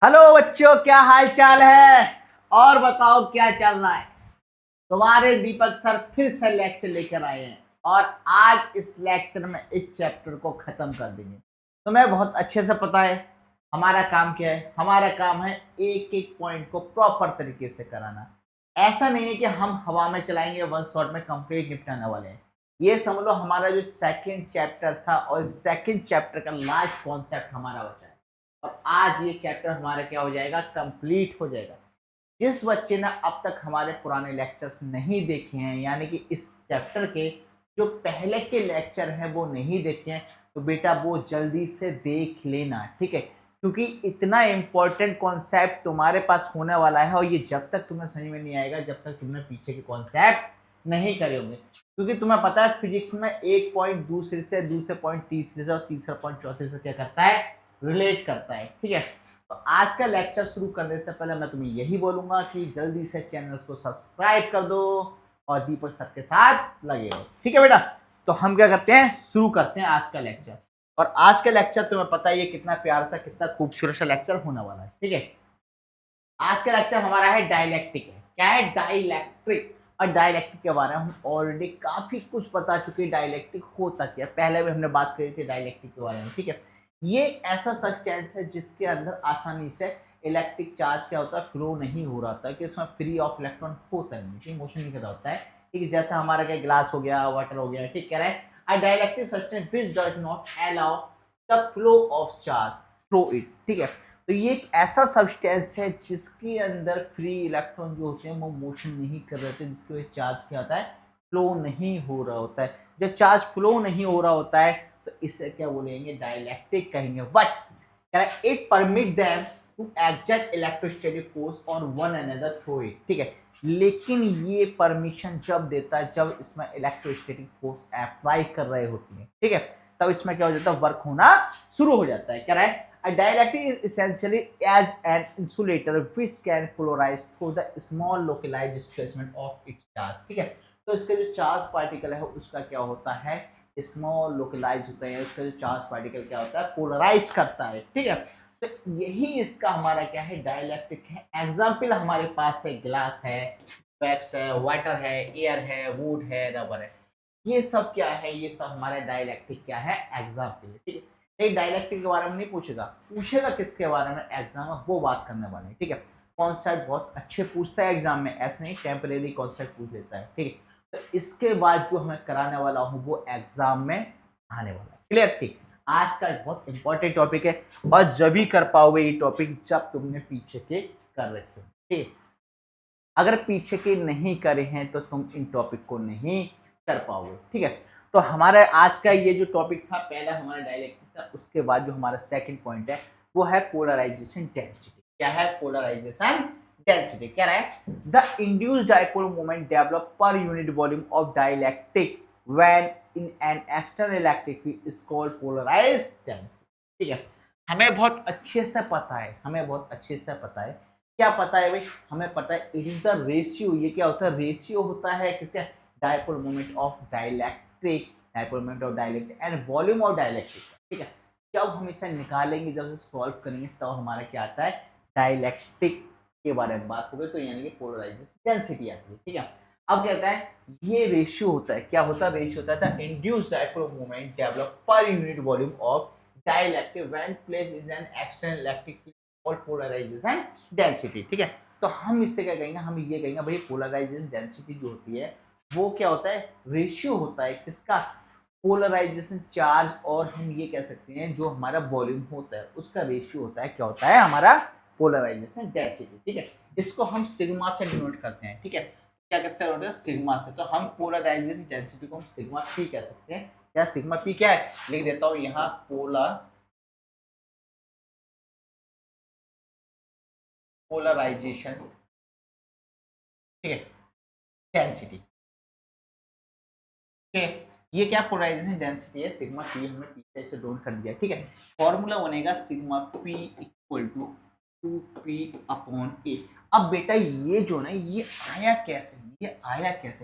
Hello बच्चों, क्या हाल चाल है और बताओ क्या चल रहा है। तुम्हारे दीपक सर फिर से लेक्चर लेकर आए हैं और आज इस लेक्चर में इस चैप्टर को खत्म कर देंगे। तुम्हें बहुत अच्छे से पता है हमारा काम क्या है। हमारा काम है एक एक पॉइंट को प्रॉपर तरीके से कराना। ऐसा नहीं है कि हम हवा में चलाएंगे, वन शॉट में कंप्लीट निपटाने वाले हैं। ये समझ लो हमारा जो सेकंड चैप्टर था और सेकंड चैप्टर का लास्ट कॉन्सेप्ट हमारा बचा है और आज ये चैप्टर हमारा क्या हो जाएगा, कंप्लीट हो जाएगा। जिस बच्चे ने अब तक हमारे पुराने लेक्चर्स नहीं देखे हैं, यानी कि इस चैप्टर के जो पहले के लेक्चर हैं वो नहीं देखे हैं, तो बेटा वो जल्दी से देख लेना, ठीक है। क्योंकि इतना इंपॉर्टेंट कॉन्सेप्ट तुम्हारे पास होने वाला है और ये जब तक तुम्हें समझ में नहीं आएगा जब तक तुमने पीछे के कॉन्सेप्ट नहीं करे होंगे। क्योंकि तुम्हें पता है फिजिक्स में एक पॉइंट दूसरे से, दूसरे पॉइंट तीसरे से और तीसरा पॉइंट चौथे से क्या करता है, रिलेट करता है, ठीक है। तो आज का लेक्चर शुरू करने से पहले मैं तुम्हें यही बोलूंगा कि जल्दी से चैनल को सब्सक्राइब कर दो और दीपक सर के साथ लगे हो, ठीक है बेटा। तो हम क्या करते हैं, शुरू करते हैं आज का लेक्चर। और आज का लेक्चर तुम्हें पता ही है कितना प्यारा सा, कितना खूबसूरत सा लेक्चर होने वाला है, ठीक है। आज का लेक्चर हमारा है डाइलेक्ट्रिक है। क्या है, डाइलेक्ट्रिक। और डाइलेक्ट्रिक के बारे में हम ऑलरेडी काफी कुछ बता चुके हैं। डाइलेक्ट्रिक होता क्या, पहले भी हमने बात करी थी डाइलेक्ट्रिक के बारे में, ठीक है। ये एक ऐसा सब्सटेंस है जिसके अंदर आसानी से इलेक्ट्रिक चार्ज क्या होता है, फ्लो नहीं हो रहा था, कि इसमें फ्री ऑफ इलेक्ट्रॉन होता नहीं, मोशन नहीं कर रहा होता है, ठीक है। जैसा हमारा क्या ग्लास हो गया, वाटर हो गया, ठीक कह रहा है। अ dielectric substance which does not allow the flow of charge through it, ठीक है। तो ये एक ऐसा सब्सटेंस है जिसके अंदर फ्री इलेक्ट्रॉन जो होते हैं वो मोशन नहीं कर रहे थे, जिसकी वजह से चार्ज क्या होता है, फ्लो नहीं हो रहा होता है। जब चार्ज फ्लो नहीं हो रहा होता है तो इसे क्या बोलेंगे, डाइलेक्ट्रिक कहेंगे। But it permit them to exert electrostatic force on one another through it, ठीक है। लेकिन ये परमिशन जब देता है जब इसमें इलेक्ट्रोस्टैटिक फोर्स अप्लाई कर रहे होती है, ठीक है। तब इसमें क्या हो जाता है, वर्क होना शुरू हो जाता है। क्या है, a dielectric is essentially as an insulator which can polarize through the small localized displacement of its charge, ठीक है। तो इसका जो चार्ज पार्टिकल है उसका क्या होता है, स्मॉल लोकलाइज होता है, उसका जो चार्ज पार्टिकल क्या होता है, पोलराइज करता है, ठीक है। तो यही इसका हमारा क्या है, डाइलेक्ट्रिक है। एग्जाम्पल हमारे पास है, ग्लास है, वैक्स है, वाटर है, एयर है, वुड है, रबर है। ये सब क्या है, ये सब हमारे डाइलेक्ट्रिक क्या है, एग्जाम्पल है, ठीक है। एक डाइलेक्ट्रिक के बारे में नहीं पूछेगा, पूछेगा किसके बारे में, एग्जाम में वो बात करने वाले हैं, ठीक है। कॉन्सेप्ट बहुत अच्छे पूछता है एग्जाम में, ऐसे नहीं टेम्परेरी कॉन्सेप्ट पूछ लेता है, ठीक है। तो इसके बाद जो हमें कराने वाला हूँ वो एग्जाम में आने वाला है, क्लियर, ठीक। आज का बहुत इंपॉर्टेंट टॉपिक है और जब भी कर पाओगे ये टॉपिक जब तुमने पीछे के कर रखे हो, ठीक। अगर पीछे के नहीं करे हैं तो तुम इन टॉपिक को नहीं कर पाओगे, ठीक है। तो हमारा आज का ये जो टॉपिक था, पहला हमारा डाइलेक्ट्रिक था, उसके बाद जो हमारा सेकंड पॉइंट है वो है पोलराइजेशन डेंसिटी। क्या है, पोलराइजेशन डेंसिटी। क्या है, the induced dipole moment develop per unit volume of dielectric when in an external electric field is called polarised density, ठीक है। हमें बहुत अच्छे से पता है, हमें बहुत अच्छे से पता है, क्या पता है भाई, हमें पता है इट इज द रेशियो। ये क्या होता है, रेशियो होता है किसका, dipole moment of dielectric, dipole moment of dielectric and volume of dielectric, ठीक है। जब हम इसे निकालेंगे, जब इसे सॉल्व करेंगे तब हमारा क्या आता है, डाइलेक्ट्रिक के बारे में बात होगी, तो यानी कि पोलराइजेशन डेंसिटी आती है, ठीक है। अब क्या होता है, ये रेशियो होता है, क्या होता है, रेशियो होता है induced dipole moment develop per unit volume of dielectric when place is an external electric field और पोलराइजेशन डेंसिटी, ठीक है। तो हम इससे क्या कहेंगे, हम ये कहेंगे भाई पोलराइजेशन डेंसिटी जो होती है वो क्या होता है, रेशियो होता है किसका, पोलराइजेशन चार्ज, और हम ये कह सकते हैं जो हमारा वॉल्यूम होता है उसका रेशियो होता है, क्या होता है, हमारा पोलराइजेशन डेंसिटी, ठीक है। इसको हम सिग्मा से डिनोट करते हैं, ठीक है। क्या कैसे डिनोट है, सिग्मा से। तो हम पोलराइजेशन डेंसिटी को हम सिग्मा पी कह सकते हैं। क्या सिग्मा पी क्या है, लिख देता हूं यहाँ, पोलराइजेशन, ठीक है, डेंसिटी, ठीक है। ये क्या पोलराइजेशन डेंसिटी है, सिग्मा पी, हमने पी से डोंट कर दिया, ठीक है। फॉर्मूला बनेगा sigma P equal to 2p upon A. अब बेटा ये जो ना ये आया कैसे,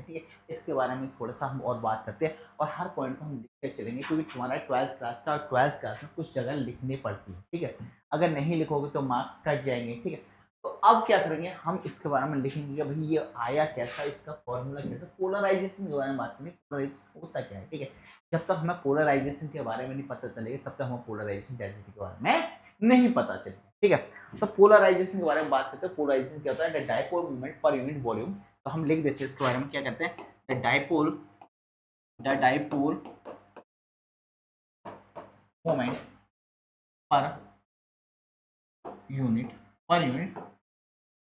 ठीक है, इसके बारे में थोड़ा सा हम और बात करते हैं और हर पॉइंट को हम लिखते चलेंगे, क्योंकि तुम्हारा 12th क्लास का और 12th क्लास में कुछ जगह लिखनी पड़ती है, ठीक है, अगर नहीं लिखोगे तो मार्क्स कट जाएंगे, ठीक है। तो अब क्या करेंगे हम इसके बारे में लिखेंगे कि भाई ये आया कैसा, इसका फॉर्मूला कैसा, पोलराइजेशन के बारे में बात करेंगे, पोलराइजेशन होता क्या है, ठीक है। जब तक हमें पोलराइजेशन के बारे में नहीं पता चलेगा तब तक हमें पोलराइजेशन डेंसिटी के बारे में नहीं पता चलेगा, ठीक है। तो पोलराइजेशन के बारे में बात करते हैं। पोलराइजेशन क्या होता है, द डाइपोल मोमेंट पर यूनिट वॉल्यूम। तो हम लिख देते हैं इसके बारे में, क्या कहते हैं, द डाइपोल मोमेंट पर यूनिट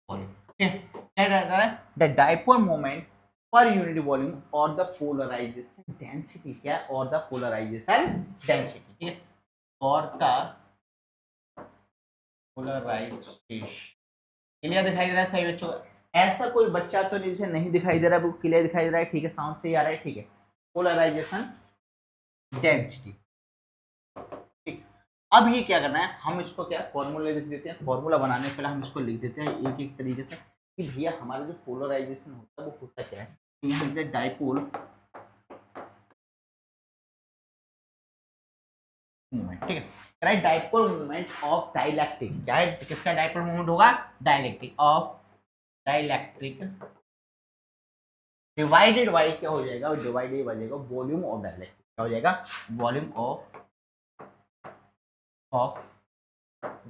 वॉल्यूम, ठीक है। क्या कहता है, द डाइपोल मोमेंट पर यूनिट वॉल्यूम और द पोलराइजेशन डेंसिटी, क्या, और द पोलराइजेशन डेंसिटी, ठीक है, और द पोलराइजेशन। क्लियर दिखाई दे रहा है सही बच्चों? ऐसा कोई बच्चा तो नहीं जिसे नहीं दिखाई दे रहा है, क्लियर दिखाई दे रहा है, ठीक है, साउंड से ही आ रहा है, ठीक है। पोलराइजेशन डेंसिटी, ठीक। अब ये क्या करना है, हम इसको क्या फॉर्मूला लिख देते हैं। फॉर्मूला बनाने के पहले हम इसको लिख देते हैं एक एक तरीके से कि भैया हमारा जो पोलराइजेशन होता है वो होता क्या है। यहाँ लिखते हैं डाइपोल मूवमेंट, ठीक है, right. Dipole movement of dielectric, क्या है, किसका डाइपोल मूवमेंट होगा, dielectric, of dielectric divided by क्या हो जाएगा, डिवाइडेड बाय जाएगा वॉल्यूम ऑफ डाइलेक्ट्रिक, क्या हो जाएगा, वॉल्यूम ऑफ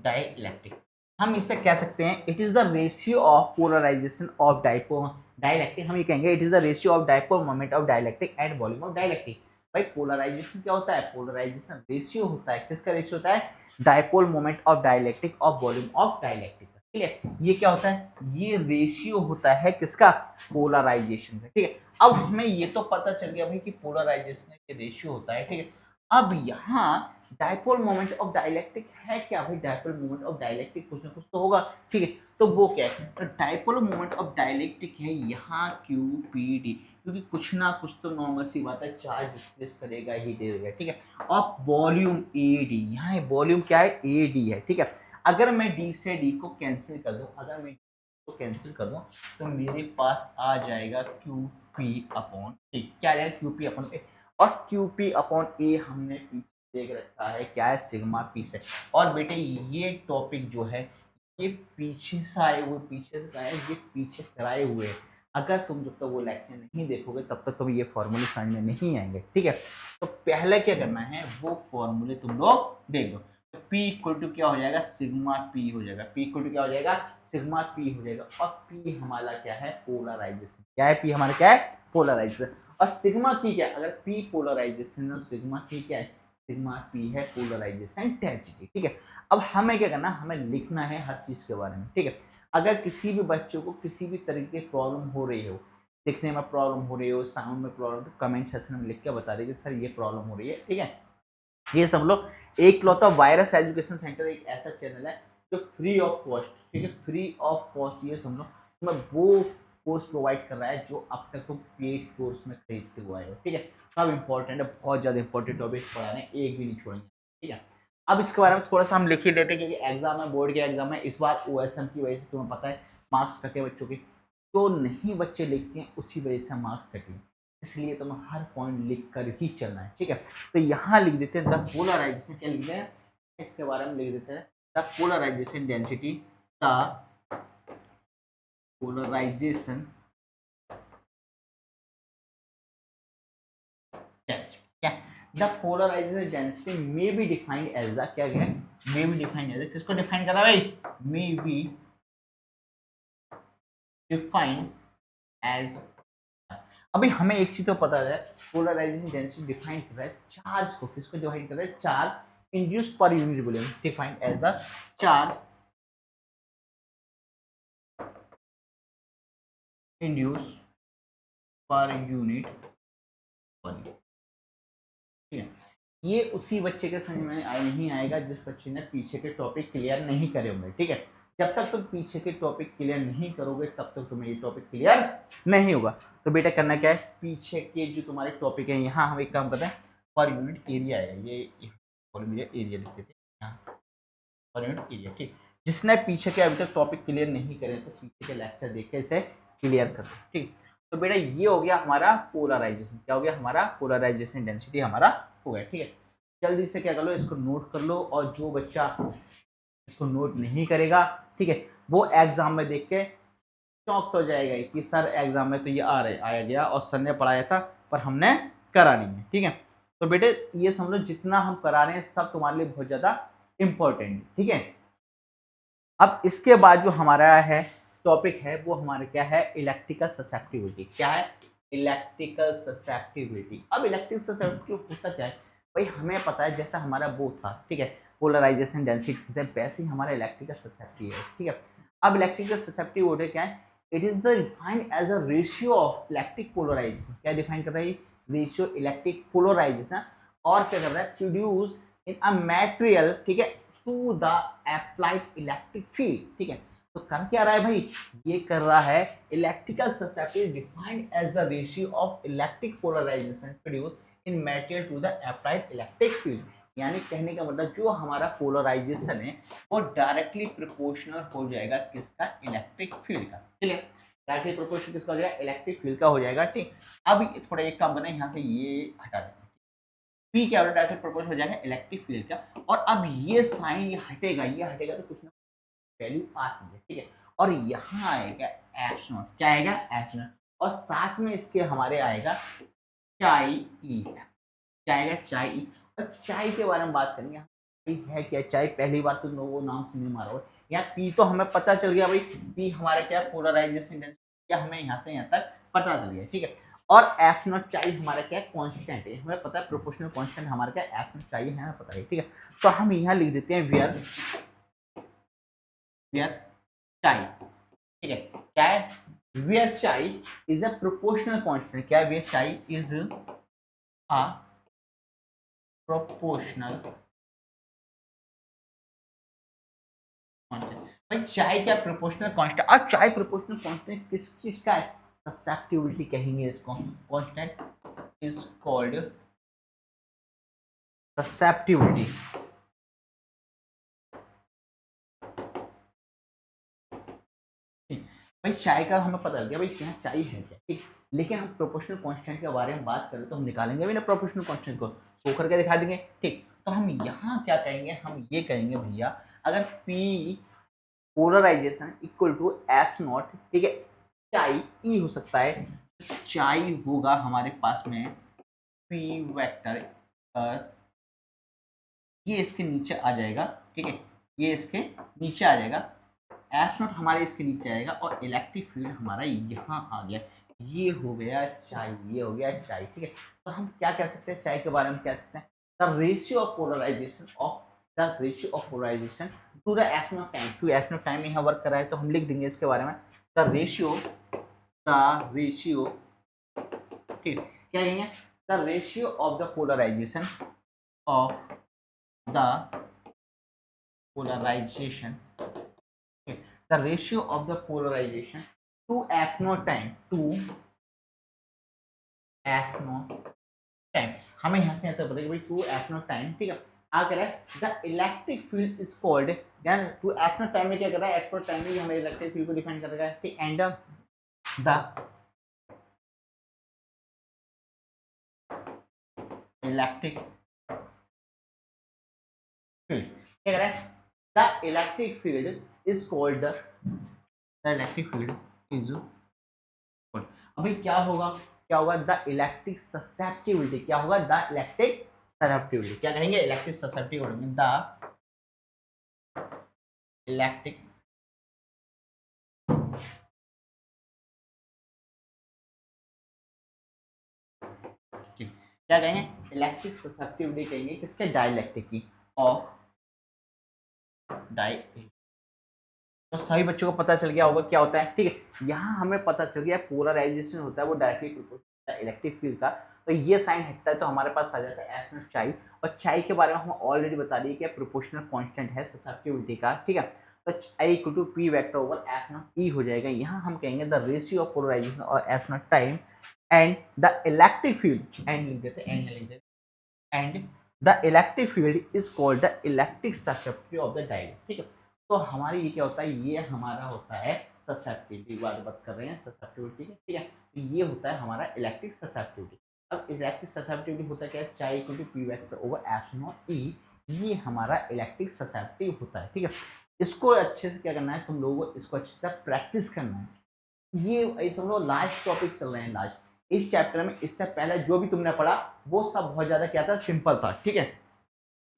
डाइलेक्ट्रिक। हम इससे कह सकते हैं it is the ratio of polarisation of dielectric. हम ये कहेंगे it is the ratio of dipole moment of dielectric and volume of dielectric. भाई पोलराइजेशन क्या होता है, पोलराइजेशन रेशियो होता है, किसका रेशियो होता है, dipole moment of dielectric of volume of dielectric, ठीक है। ये क्या होता है, ये रेशियो होता है किसका, पोलराइजेशन का, ठीक है। अब हमें ये तो पता चल गया भाई कि पोलराइजेशन का ये रेशियो होता है, ठीक है। अब यहाँ डाइपोल मोमेंट ऑफ डाइलेक्ट्रिक है क्या, भाई डाइपोल मोमेंट ऑफ डाइलेक्ट्रिक कुछ ना कुछ तो होगा, ठीक है। तो वो क्या है, तो डाइपोल मोमेंट ऑफ डाइलेक्ट्रिक है यहाँ QPD, क्योंकि कुछ ना कुछ तो नॉर्मल सी बात है, चार्ज डिस्प्लेस करेगा ही देगा, ठीक है। और वॉल्यूम AD, यहाँ वॉल्यूम क्या है, AD है, ठीक है। अगर मैं D से D को कैंसिल कर दूं, अगर मैं को कैंसिल कर दूं तो मेरे पास आ जाएगा QP अपॉन A, क्या आ जाएगा, QP अपॉन A। और QP अपॉन A हमने पीछे देख रखा है, क्या है, सिग्मा P से। और बेटे ये टॉपिक जो है ये पीछे से आए हुए, पीछे से आए, ये पीछे कराए हुए। अगर तुम जब तक वो लेक्चर नहीं देखोगे तब तक कभी ये फॉर्मूले समझ में नहीं आएंगे, ठीक है। तो पहले क्या करना है, वो फॉर्मूले तुम लोग देख लो। तो P इक्वल टू क्या हो जाएगा, सिग्मा P हो जाएगा, P इक्वल टू क्या हो जाएगा, सिग्मा P हो जाएगा। और P हमारा क्या है, पोलराइजेशन, क्या है, P हमारा क्या है, पोलराइजेशन। और सिग्मा की क्या, अगर P पोलराइजेशन है, सिग्मा की क्या है, सिग्मा P है पोलराइजेशन डेंसिटी, ठीक है। अब हमें क्या करना, हमें लिखना है हर चीज के बारे में, ठीक है। अगर किसी भी बच्चों को किसी भी तरीके की प्रॉब्लम हो रही हो, दिखने में प्रॉब्लम हो रही हो, साउंड में प्रॉब्लम, तो कमेंट सेक्शन में लिख के बता देंगे सर ये प्रॉब्लम हो रही है, ठीक है। ये सब लोग, एक लौता वायरस एजुकेशन सेंटर एक ऐसा चैनल है जो फ्री ऑफ कॉस्ट, ठीक है, फ्री ऑफ कॉस्ट, ये समझो मैं वो कोर्स प्रोवाइड कर रहा है जो अब तक तुम पेड कोर्स में खरीदते हुए आए हो, ठीक है। सब इंपॉर्टेंट है, बहुत ज़्यादा इंपॉर्टेंट टॉपिक पढ़ा रहे हैं, एक भी नहीं छोड़ेंगे, ठीक है। अब इसके बारे में थोड़ा सा हम लिख ही लेते हैं, क्योंकि एग्जाम है, बोर्ड के एग्जाम है इस बार, OSM की वजह से तुम्हें पता है मार्क्स कटे बच्चों के, तो नहीं बच्चे लिखते हैं उसी वजह से मार्क्स कटे, इसलिए तुम्हें हर पॉइंट लिख कर ही चलना है, ठीक है। तो यहाँ लिख देते हैं द पोलराइजेशन, क्या लिखते हैं, इसके बारे में लिख देते हैं the polarization density, the polarization density, क्या, the polarization density may be defined as the, क्या है, मे बी डिफाइंड एज, किसको डिफाइन करा भाई, मे बी डिफाइंड एज। अभी हमें एक चीज तो पता है, पोलराइजेशन डेंसिटी डिफाइन कर रहा है चार्ज को, किसको डिफाइन कर रहा है, charge induce per unit volume, defined as the charge induce per unit volume, ठीक है। ये उसी बच्चे के समझ में नहीं आएगा जिस बच्चे ने पीछे के टॉपिक क्लियर नहीं करे होंगे, ठीक है। जब तक तुम पीछे के टॉपिक क्लियर नहीं करोगे तब तक तुम्हें ये टॉपिक क्लियर नहीं होगा। तो बेटा करना क्या है, पीछे के जो तुम्हारे टॉपिक है, यहाँ हम एक काम करते हैं, पर यूनिट एरिया है, ये एरिया लिख देते हैं यहाँ, पर यूनिट एरिया, ठीक। जिसने पीछे के अभी तक टॉपिक क्लियर नहीं करे तो पीछे के लेक्चर देख के इसे क्लियर कर दो, ठीक। तो बेटा ये हो गया हमारा पोलराइजेशन, क्या हो गया हमारा पोलराइजेशन डेंसिटी हमारा हो गया, ठीक है। जल्दी से क्या कर लो, इसको नोट कर लो, और जो बच्चा इसको नोट नहीं करेगा, ठीक है, वो एग्जाम में देख के चौंक तो जाएगा कि सर एग्जाम में तो ये आया गया और सर ने पढ़ाया था पर हमने करा नहीं है, ठीक है। तो बेटे ये समझो जितना हम करा रहे हैं सब तुम्हारे लिए बहुत ज्यादा इंपॉर्टेंट है, ठीक है। अब इसके बाद जो हमारा है टॉपिक है वो हमारा क्या है, इलेक्ट्रिकल ससेप्टिबिलिटी। क्या है, इलेक्ट्रिकल ससेप्टिबिलिटी। अब इलेक्ट्रिकल ससेप्टिबिलिटी होता क्या है भाई, हमें पता है जैसा हमारा वो था, ठीक है, पोलराइजेशन डेंसिटी थे, वैसे ही हमारा इलेक्ट्रिकल ससेप्टिबिलिटी है, ठीक है। अब इलेक्ट्रिकल ससेप्टिबिलिटी क्या है, it is the defined as a ratio of electric polarisation. क्या डिफाइन कर रहा है, रेशियो इलेक्ट्रिक पोलराइजेशन, और क्या कर रहा है, प्रोड्यूस इन अ मटेरियल, ठीक है, to the applied electric field, ठीक है। तो कर क्या रहा है भाई, ये कर रहा है electrical susceptibility defined as the ratio of electric polarisation produce in material to the applied electric field. यानी कहने का मतलब जो हमारा पोलराइजेशन है वो डायरेक्टली प्रोपोर्शनल हो जाएगा किसका, इलेक्ट्रिक फील्ड का, ठीक है। डायरेक्टली प्रोपोर्शनल किसका हो जाएगा, इलेक्ट्रिक फील्ड का हो जाएगा, ठीक। अब थोड़ा एक काम करना है, यहाँ से ये हटा दें, पी क्या डायरेक्टली प्रोपोर्शनल हो जाएगा इलेक्ट्रिक फील्ड का, और अब ये साइन ये हटेगा तो कुछ ना वैल्यू आती है, ठीक है। और यहाँ आएगा एफ नॉट, क्या आएगा, एफ नॉट, और साथ में इसके हमारे आएगा चाई ई, क्या आएगा, चाई ई। और चाय के बारे में बात करेंगे, है क्या चाय, पहली बार तो वो नाम सुनने मारा हो, यहाँ पी तो हमें पता चल गया भाई, पी हमारा क्या पोलराइजेशन डेंसिटी, क्या हमें यहाँ से यहाँ तक पता चल गया, ठीक है। और एफ नॉट चाहिए हमारा क्या कांस्टेंट है, हमें पता है प्रोपोर्शनल कांस्टेंट हमारा क्या एफ नॉट चाहिए है, पता है, ठीक है। तो हम यहाँ लिख देते हैं वेयर चाई, ठीक है, क्या है, वेयर चाई इज अ प्रोपोर्शनल कांस्टेंट। क्या है, वेयर चाई इज अ प्रोपोर्शनल कांस्टेंट। भाई चाय क्या प्रोपोर्शनल कांस्टेंट, अब चाय प्रोपोर्शनल कांस्टेंट किस चीज का है, ससेप्टिबिलिटी कहेंगे इसको, कांस्टेंट इज कॉल्ड ससेप्टिबिलिटी। भाई चाय का हमें पता लग गया भाई क्या चाय है क्या, ठीक। लेकिन हम प्रोपोर्शनल कांस्टेंट के बारे में बात करें तो हम निकालेंगे भी ना प्रोपोर्शनल कांस्टेंट को, शो करके दिखा देंगे, ठीक। तो हम यहाँ क्या कहेंगे, हम ये कहेंगे भैया अगर P polarization equal to F naught, ठीक है, चाई ई हो सकता है, चाई होगा हमारे पास में पी वेक्टर, ये इसके नीचे आ जाएगा, ठीक है, ये इसके नीचे आ जाएगा, एफ नॉट हमारे इसके नीचे आएगा, और इलेक्ट्रिक फील्ड हमारा यहाँ आ गया, ये हो गया चाई, ये हो गया चाई, ठीक है। तो हम क्या कह सकते हैं चाई के बारे में, कह सकते हैं the ratio of polarization to the F naught time, to F naught time यहाँ वर्क कर रहा है, तो हम लिख देंगे इसके बारे में द रेशियो, ठीक, क्या कहेंगे, the ratio of the polarization the ratio of the polarization to f naught time, हमें यहाँ से यहाँ तक बताइए भाई टू एफ नॉट टाइम, ठीक है। आ कर the electric field is called, to F naught time में क्या कर रहा है, एफ नॉट टाइम में हमें इलेक्ट्रिक फील्ड को डिफाइन कर रहा है, ठीक। एंड द इलेक्ट्रिक फील्ड क्या कर रहा है, the electric field is called the electric field is called, अभी क्या होगा द इलेक्ट्रिक ससेप्टिबिलिटी, क्या होगा द इलेक्ट्रिक ससेप्टिबिलिटी, क्या कहेंगे, इलेक्ट्रिक ससेप्टिबिलिटी, द इलेक्ट्रिक क्या कहेंगे, इलेक्ट्रिक ससेप्टिबिलिटी कहेंगे किसके, डाइलेक्ट्रिक की, ऑफ डाइलेक्ट्रिक। तो सभी बच्चों को पता चल गया होगा क्या होता है, ठीक है। यहाँ हमें पता चल गया पोलराइजेशन होता है वो डायरेक्टली प्रोपोर्शनल है इलेक्ट्रिक फील्ड का, तो ये साइन हटता है तो हमारे पास आ जाता है एफ नॉट चाई, और चाई के बारे में हम ऑलरेडी बता दिए कि प्रोपोर्शनल कांस्टेंट है ससेप्टिबिलिटी का, ठीक है। तो I equal to P vector over F naught E हो जाएगा, यहाँ हम कहेंगे द रेशियो ऑफ पोलराइजेशन और F naught time and the electric field, and लिख देते and the electric field is called the electric susceptibility of the dielectric, ठीक है। तो हमारी ये क्या होता है, ये हमारा होता है ससेप्टिविटी, बात कर रहे हैं ससेप्टिविटी की, ठीक है। तो ये होता है हमारा इलेक्ट्रिक ससेप्टिविटी। अब इलेक्ट्रिक ससेप्टिविटी होता है क्या, चाहे equal to P vector over epsilon E, ये हमारा इलेक्ट्रिक ससेप्टिव होता है, ठीक है। इसको अच्छे से क्या करना है तुम लोगों को, इसको अच्छे से प्रैक्टिस करना है। ये सब लोग लास्ट टॉपिक चल रहे हैं, लास्ट इस चैप्टर में। इससे पहले जो भी तुमने पढ़ा वो सब बहुत ज्यादा क्या था, सिंपल था, ठीक है।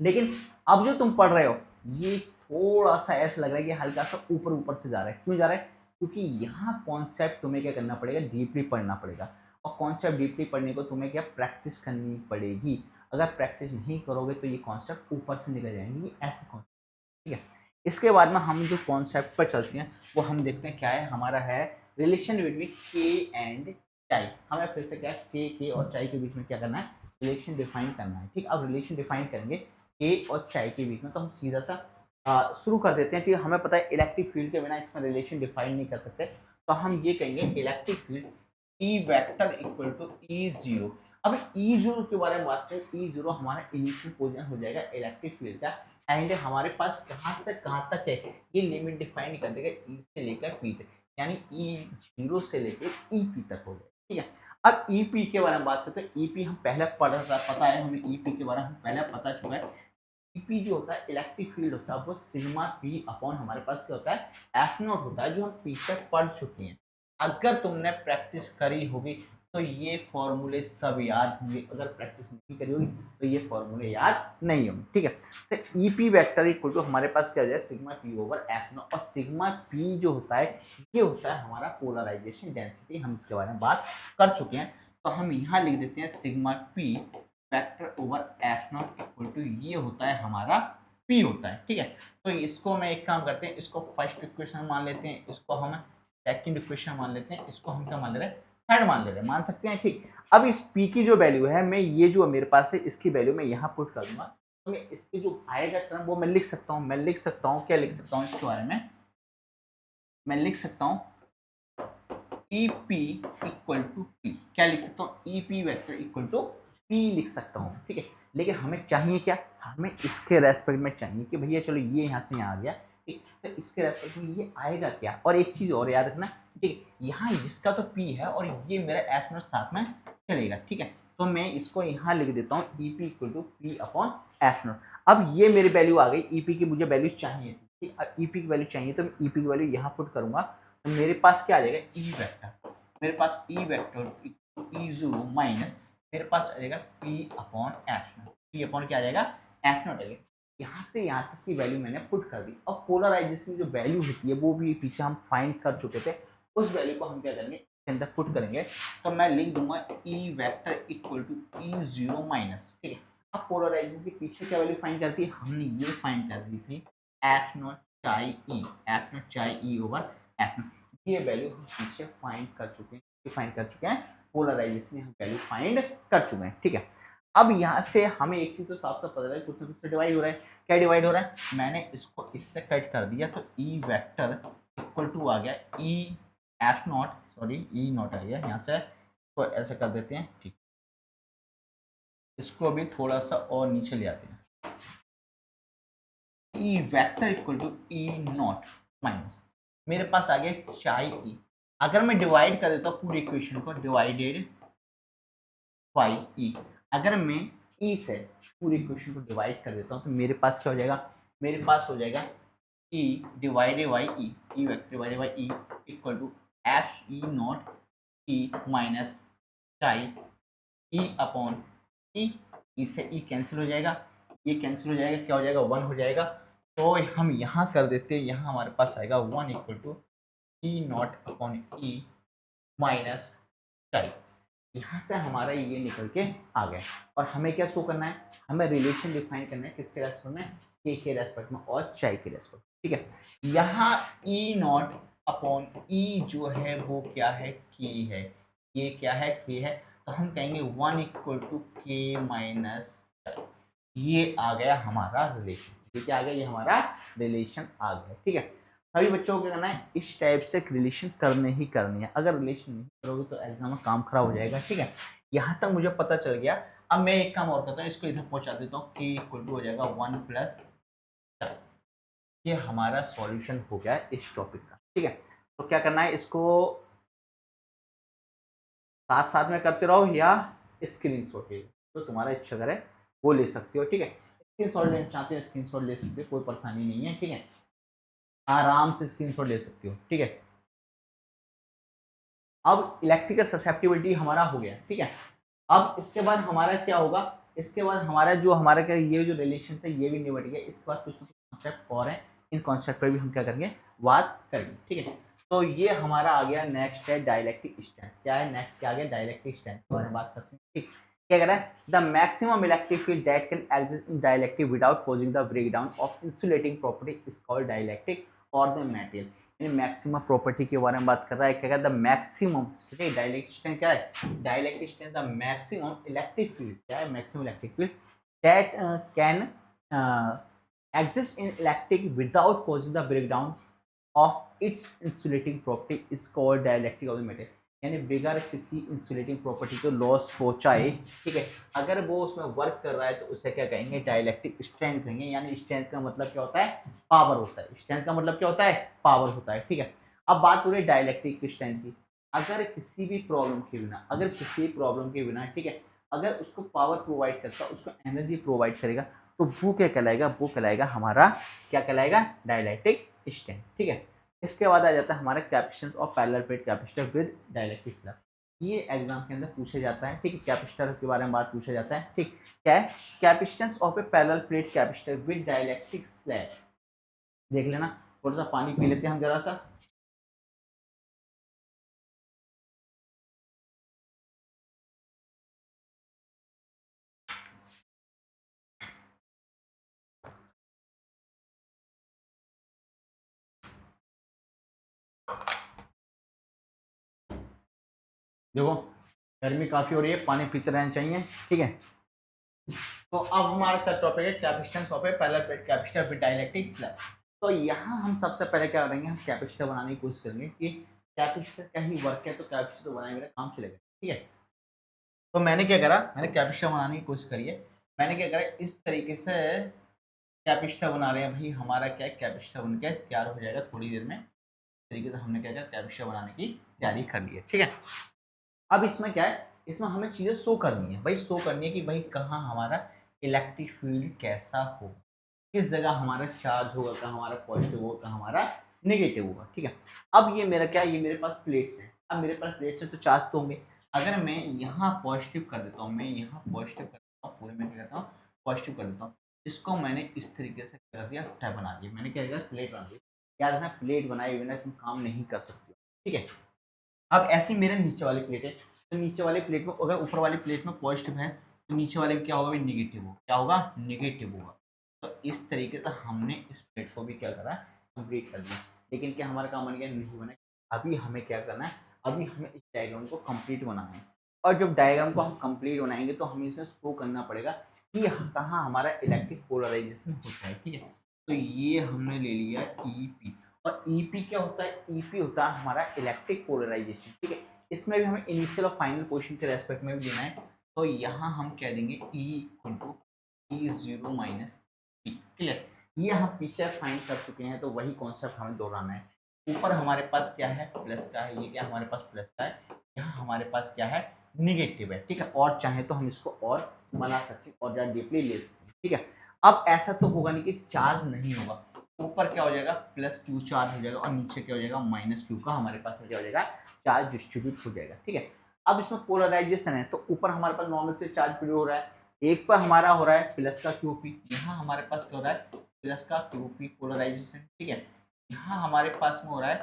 लेकिन अब जो तुम पढ़ रहे हो ये थोड़ा सा ऐसा लग रहा है कि हल्का सा ऊपर ऊपर से जा रहा है। क्यों जा रहा है, क्योंकि यहाँ कॉन्सेप्ट तुम्हें क्या करना पड़ेगा, डीपली पढ़ना पड़ेगा। और कॉन्सेप्ट डीपली पढ़ने को तुम्हें क्या प्रैक्टिस करनी पड़ेगी। अगर प्रैक्टिस नहीं करोगे तो ये कॉन्सेप्ट ऊपर से निकल जाएंगे, ये ऐसे कॉन्सेप्ट, ठीक है। इसके बाद में हम जो कॉन्सेप्ट पर चलते हैं वो हम देखते हैं क्या है, हमारा है रिलेशन बिटवीन के एंड चाई। हमें फिर से क्या के और चाई के बीच में क्या करना है, रिलेशन डिफाइन करना है, ठीक। अब रिलेशन डिफाइन करेंगे के और चाई के बीच में, तो हम सीधा सा शुरू कर देते हैं, ठीक है। हमें पता है इलेक्ट्रिक फील्ड के बिना इसमें रिलेशन डिफाइन नहीं कर सकते, तो हम ये कहेंगे electric field E vector equal to E zero. अब ई जीरो के बारे में बात करें, ई जीरो हमारा इनिशियल पोजीशन हो जाएगा इलेक्ट्रिक फील्ड का, एंड हमारे पास कहाँ से कहाँ तक है ये लिमिट डिफाइन कर देगा, ई से लेकर पी तक, यानी ई जीरो से लेकर ई पी तक हो जाएगा, ठीक है। अब ई पी के बारे में बात करते हैं, ई पी हम पहले पता है हमें, ई पी के बारे में पहले पता चुका है। ई पी जो होता है इलेक्ट्रिक फील्ड होता है वो सिग्मा पी अपॉन हमारे पास क्या होता है, एफ नॉट होता है, जो हम पीछे पढ़ चुके हैं। अगर तुमने प्रैक्टिस करी होगी तो ये फॉर्मूले सब याद होंगे, अगर प्रैक्टिस नहीं करी होगी तो ये फॉर्मूले याद नहीं होंगे, ठीक है। तो E P vector equal to हमारे पास क्या हो जाए, sigma P over F naught. और सिग्मा पी जो होता है ये होता है हमारा पोलराइजेशन डेंसिटी, हम इसके बारे में बात कर चुके हैं। तो हम यहाँ लिख देते हैं sigma P vector over F naught equal to ये होता है हमारा पी होता है, ठीक है। तो इसको मैं एक काम करते हैं, इसको फर्स्ट इक्वेशन मान लेते हैं, इसको हम सेकंड इक्वेशन मान लेते हैं, इसको हम क्या मान ले रहे हैं, थर्ड मान ले रहे हैं, मान सकते हैं, ठीक। अब इस p की जो वैल्यू है, मैं ये जो मेरे पास है इसकी वैल्यू मैं यहाँ पुट कर दूंगा, तो मैं इसकी जो आएगा टर्म वो मैं लिख सकता हूँ, क्या लिख सकता हूँ इसके बारे में, मैं लिख सकता हूँ E P equal to P, क्या लिख सकता हूँ, E P vector equal to P लिख सकता हूँ, ठीक है। लेकिन हमें चाहिए क्या, हमें इसके रेस्पेक्ट में चाहिए कि भैया चलो ये यहाँ से यहाँ आ गया, ठीक। तो इसके रेस्पेक्ट में ये आएगा क्या, और एक चीज और याद रखना, ठीक है, यहाँ इसका तो P है और ये मेरा एफ नॉट साथ में चलेगा, ठीक है। तो मैं इसको यहाँ लिख देता हूँ E P equal to P upon F naught. अब ये मेरी वैल्यू आ गई, ई पी की मुझे वैल्यू चाहिए थी, ठीक। अब ई पी की वैल्यू चाहिए तो मैं ई पी की वैल्यू यहाँ पुट करूंगा, तो मेरे पास क्या आ जाएगा, ई वेक्टर, मेरे पास E vector E zero minus मेरे पास आ जाएगा P upon F naught, P upon क्या आ जाएगा, एफ नॉट आ जाएगा। यहाँ से यहाँ तक की वैल्यू मैंने पुट कर दी। अब पोलराइजेशन जो वैल्यू होती है वो भी पीछे हम फाइंड कर चुके थे, उस वैल्यू को हम क्या करेंगे इसके अंदर पुट करेंगे, तो मैं लिख दूंगा E vector equal to E zero minus, ठीक है। अब पोलराइजेशन के पीछे क्या वैल्यू फाइंड करती है, हमने ये फाइंड कर दी थी एफ नॉट चाई ई, एफ नॉट चाई ई ओवर एफ नॉट, ये वैल्यू हम पीछे फाइंड कर चुके हैं, पोलराइजेशन हम वैल्यू फाइंड कर चुके हैं, ठीक है। अब यहाँ से हमें एक चीज तो साफ साफ पता चला, कुछ ना कुछ से डिवाइड हो रहा है, क्या डिवाइड हो रहा है, मैंने इसको इससे कट कर दिया, तो ई वेक्टर इक्वल टू आ गया E F naught, sorry E naught आ गया यहाँ से, तो ऐसे कर देते हैं, ठीक। इसको भी थोड़ा सा और नीचे ले आते हैं, E vector equal to E naught minus मेरे पास आ गया चाई ई। अगर मैं डिवाइड कर देता हूँ पूरी इक्वेशन को, डिवाइडेड बाई ई, अगर मैं ई से पूरी इक्वेशन को डिवाइड कर देता हूँ तो मेरे पास क्या हो जाएगा, मेरे पास हो जाएगा E divided by E, E vector divided by E equal to F E naught E minus chi E upon ई, ई से ई कैंसिल हो जाएगा, ये कैंसिल हो जाएगा, क्या हो जाएगा, वन हो जाएगा। तो हम यहाँ कर देते हैं, यहाँ हमारे पास आएगा one equal to E naught upon E minus chi, यहाँ से हमारा ये निकल के आ गया। और हमें क्या शो करना है, हमें रिलेशन डिफाइन करना है किसके रेस्पेक्ट में, के रेस्पेक्ट में और चाई के रेस्पेक्ट, ठीक है। यहाँ ई नॉट अपॉन ई जो है वो क्या है, के है, ये क्या है, के है, तो हम कहेंगे वन इक्वल टू के माइनस, ये आ गया हमारा रिलेशन, ये क्या आ गया, ये हमारा रिलेशन आ गया, ठीक है। सभी बच्चों को क्या करना है, इस टाइप से रिलेशन करने ही करनी है, अगर रिलेशन नहीं करोगे तो एग्जाम में काम खराब हो जाएगा, ठीक है। यहाँ तक मुझे पता चल गया। अब मैं एक काम और करता हूँ, इसको इधर पहुंचा देता हूँ, के इक्वल टू हो जाएगा वन प्लस, ये हमारा सॉल्यूशन हो गया इस टॉपिक का। ठीक है, तो क्या करना है, इसको साथ साथ में करते रहो या स्क्रीनशॉट ले, तो तुम्हारा इच्छा करे वो ले सकते हो। ठीक है, स्क्रीनशॉट लेना चाहते हैं स्क्रीनशॉट ले सकते हो, कोई परेशानी नहीं है। ठीक है, आराम से स्क्रीनशॉट ले सकते हो। ठीक है, अब इलेक्ट्रिकल ससेप्टिबिलिटी हमारा हो गया। ठीक है, अब इसके बाद हमारा क्या होगा, इसके बाद हमारा जो क्या ये जो रिलेशन था ये भी निबट गया। इसके बाद कुछ कॉन्सेप्ट और हैं, इन कॉन्सेप्ट पर भी हम क्या करेंगे, बात करेंगे। ठीक है, तो ये हमारा आ गया, नेक्स्ट है डाइलेक्ट्रिक स्ट्रेंथ। क्या है नेक्स्ट, क्या आ गया, डाइलेक्ट्रिक स्ट्रेंथ के बारे में बात करते हैं। ठीक, क्या कह रहा है, the maximum electric field that can exist in dielectric without causing the breakdown of insulating property is called dielectric और द मटेरियल। मैक्सिमम प्रॉपर्टी के बारे में बात कर रहा है। क्या कहता है, मैक्सिमम। ठीक है, डाइलेक्ट्रिक स्ट्रेंथ क्या है, dielectric strength the maximum electric field. क्या है, maximum electric field that can exist in electric without causing the breakdown of its insulating property is called dielectric of the metal। यानी बगैर किसी insulating property को loss पहुंचाए, ठीक है, अगर वो उसमें वर्क कर रहा है तो उसे क्या कहेंगे, डाइलेक्ट्रिक स्ट्रेंथ कहेंगे। यानी स्ट्रेंथ का मतलब क्या होता है, पावर होता है। स्ट्रेंथ का मतलब क्या होता है, पावर होता है। ठीक है, अब बात हो रही है डाइलेक्ट्रिक स्ट्रेंथ की। अगर किसी भी प्रॉब्लम के बिना, अगर किसी प्रॉब्लम के बिना, ठीक है, अगर उसको पावर प्रोवाइड करता, उसको एनर्जी प्रोवाइड करेगा, तो वो क्या कहलाएगा, वो कहलाएगा हमारा, क्या कहलाएगा, डाइलेक्ट्रिक स्ट्रेंथ। ठीक है, इसके बाद आ जाता है हमारा capacitance of parallel plate capacitor with dielectric slab. ये एग्जाम के अंदर पूछा जाता है। ठीक है, कैपेसिटर के बारे में बात पूछा जाता है। ठीक, क्या है, capacitance of A parallel plate capacitor with dielectric slab. देख लेना, थोड़ा सा पानी पी लेते हैं हम जरा सा। देखो गर्मी काफी हो रही है, पानी पीते रहना चाहिए। ठीक है, तो अब हमारा टॉपिक है capacitance of A parallel plate capacitor with dielectric slab. तो यहाँ हम सबसे पहले क्या करेंगे, हम कैपेसिटर बनाने की कोशिश करेंगे कि कैपेसिटर का ही वर्क है, तो कैपेसिटर बनाए मेरा काम चलेगा। ठीक है, तो मैंने क्या करा, मैंने कैपेसिटर बनाने की कोशिश करी है। मैंने क्या करा, इस तरीके से कैपेसिटर बना रहे हैं भाई। हमारा क्या है, कैपेसिटर बन के तैयार हो जाएगा थोड़ी देर में। इस तरीके से हमने क्या किया, कैपेसिटर बनाने की तैयारी कर ली है। ठीक है, अब इसमें क्या है, इसमें हमें चीज़ें शो करनी है भाई, शो करनी है कि भाई कहाँ हमारा इलेक्ट्रिक फील्ड कैसा हो, किस जगह हमारा चार्ज होगा, कहाँ हमारा पॉजिटिव होगा, कहाँ हमारा नेगेटिव होगा। ठीक है, अब ये मेरा क्या है, ये मेरे पास प्लेट्स हैं। अब मेरे पास प्लेट्स हैं तो चार्ज तो होंगे। अगर मैं यहाँ पॉजिटिव कर देता हूँ, मैं यहाँ पॉजिटिव कर देता हूँ, पूरे में क्या करता हूँ, पॉजिटिव कर देता हूँ। इसको मैंने इस तरीके से कर दिया, टैब बना दिया। मैंने क्या किया, प्लेट बना दी। याद रखना, प्लेट बनाए बिना तुम काम नहीं कर सकते। ठीक है, अब ऐसे ही मेरे नीचे वाली प्लेट है, तो नीचे वाली प्लेट में अगर ऊपर वाली प्लेट में पॉजिटिव है तो नीचे वाले में क्या होगा, निगेटिव होगा। क्या होगा, निगेटिव होगा। तो इस तरीके से हमने इस प्लेट को भी क्या करा, कंप्लीट कर दिया। लेकिन क्या हमारा काम बन गया, नहीं बना। अभी हमें क्या करना है, अभी हमें इस डायग्राम को कंप्लीट बनाना है। और जब डायग्राम को हम कंप्लीट बनाएंगे तो हमें इसमें शो करना पड़ेगा कि कहाँ हमारा इलेक्ट्रिक पोलराइजेशन होता है। ठीक है, तो ये हमने ले लिया ई। और ईपी क्या होता है, ईपी होता है हमारा इलेक्ट्रिक पोलराइजेशन। ठीक है, इसमें भी हमें इनिशियल और फाइनल पोजीशन के रेस्पेक्ट में भी देना है। तो यहाँ हम कह देंगे E equal to E0 minus P. Clear, ये हम पीछे फाइंड कर चुके हैं, तो वही कॉन्सेप्ट हमें दोहराना है। ऊपर हमारे पास क्या है, प्लस का है, ये क्या हमारे पास प्लस का है, यहाँ हमारे पास क्या है, निगेटिव है। ठीक है, और चाहे तो हम इसको और बना सकते हैं और ज़्यादा डीपली ले सकते हैं। ठीक है, अब ऐसा तो होगा नहीं कि चार्ज नहीं होगा। ऊपर क्या हो जाएगा, +Q चार्ज हो जाएगा और नीचे क्या हो जाएगा, -Q का हमारे पास में क्या हो जाएगा, चार्ज डिस्ट्रीब्यूट हो जाएगा। ठीक है, अब इसमें पोलराइजेशन है, तो ऊपर हमारे पास नॉर्मल से चार्ज प्रोड्यूस हो रहा है, एक पर हमारा हो रहा है प्लस का QP, यहाँ हमारे पास क्या हो रहा है, प्लस का QP पोलराइजेशन। ठीक है, यहाँ हमारे पास में हो रहा है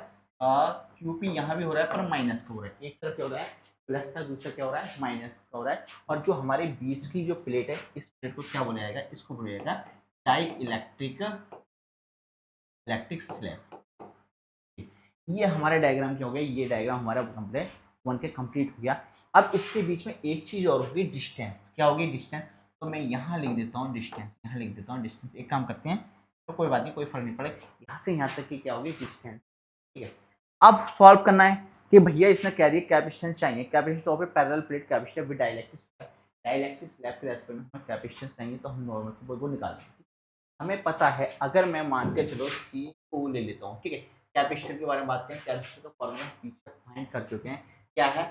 QP, यहाँ भी हो रहा है पर माइनस का हो रहा है। एक तरफ क्या हो रहा है प्लस का, दूसरा क्या हो रहा है माइनस का हो रहा है। और जो हमारे बीच की जो प्लेट है, इस प्लेट को क्या बोला जाएगा, इसको बोला जाएगा डाई इलेक्ट्रिक स्लैब। ये हमारा डायग्राम क्या हो गया, ये डायग्राम हमारा कंप्लीट बन के कंप्लीट हो गया। अब इसके बीच में एक चीज और होगी, डिस्टेंस। क्या होगी, डिस्टेंस। तो मैं यहाँ लिख देता हूँ डिस्टेंस, यहाँ लिख देता हूँ डिस्टेंस। एक काम करते हैं, तो कोई बात नहीं, कोई फर्क नहीं पड़े, यहाँ से यहाँ तक की क्या होगी, डिस्टेंस। ठीक है, अब सॉल्व करना है कि भैया इसने कह दिया कैपेसिटेंस चाहिए, capacitance of A parallel plate capacitor with dielectric slab. Dielectric slab के रेस्पेक्ट में हमें कैपेसिटेंस चाहिए, तो हम नॉर्मल से वो निकाल देंगे। हमें पता है, अगर मैं मान के चलो सी को ले लेता हूँ, ठीक है, कैपेसिटर के बारे में बात करें, कैपेसिटर का फॉर्मूला पीछे फाइंड कर चुके हैं, क्या है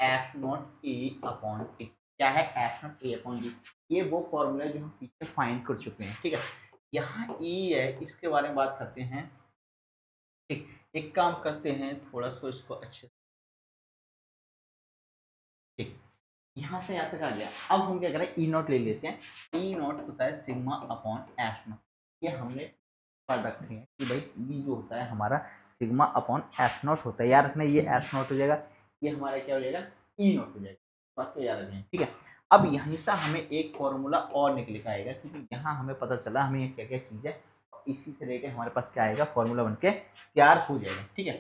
F naught A upon T, क्या है F naught A upon D, ये वो फॉर्मूला जो हम पीछे फाइंड कर चुके हैं, ठीक है। यहाँ ई है, इसके बारे में बात करते हैं, ठीक, एक काम करते हैं, थोड़ा सा इसको अच्छे, ठीक, यहाँ से यहाँ तक आ गया। अब हम क्या करें, ई नॉट ले लेते हैं, ई नॉट होता है सिग्मा अपॉन एफ नॉट, ये हमने पढ़ रखे हैं कि भाई ई जो होता है हमारा सिग्मा अपॉन एफ नॉट होता है, याद रखना ये एफ नॉट हो जाएगा, ये हमारा क्या हो जाएगा ई नॉट हो जाएगा, बात को याद रखें, ठीक है। अब यहीं से हमें एक फॉर्मूला और निकल के आएगा, क्योंकि यहाँ हमें पता चला हमें ये क्या क्या चीज़ है, इसी से रिलेटेड हमारे पास क्या आएगा, फॉर्मूला बन के तैयार हो जाएगा, ठीक है।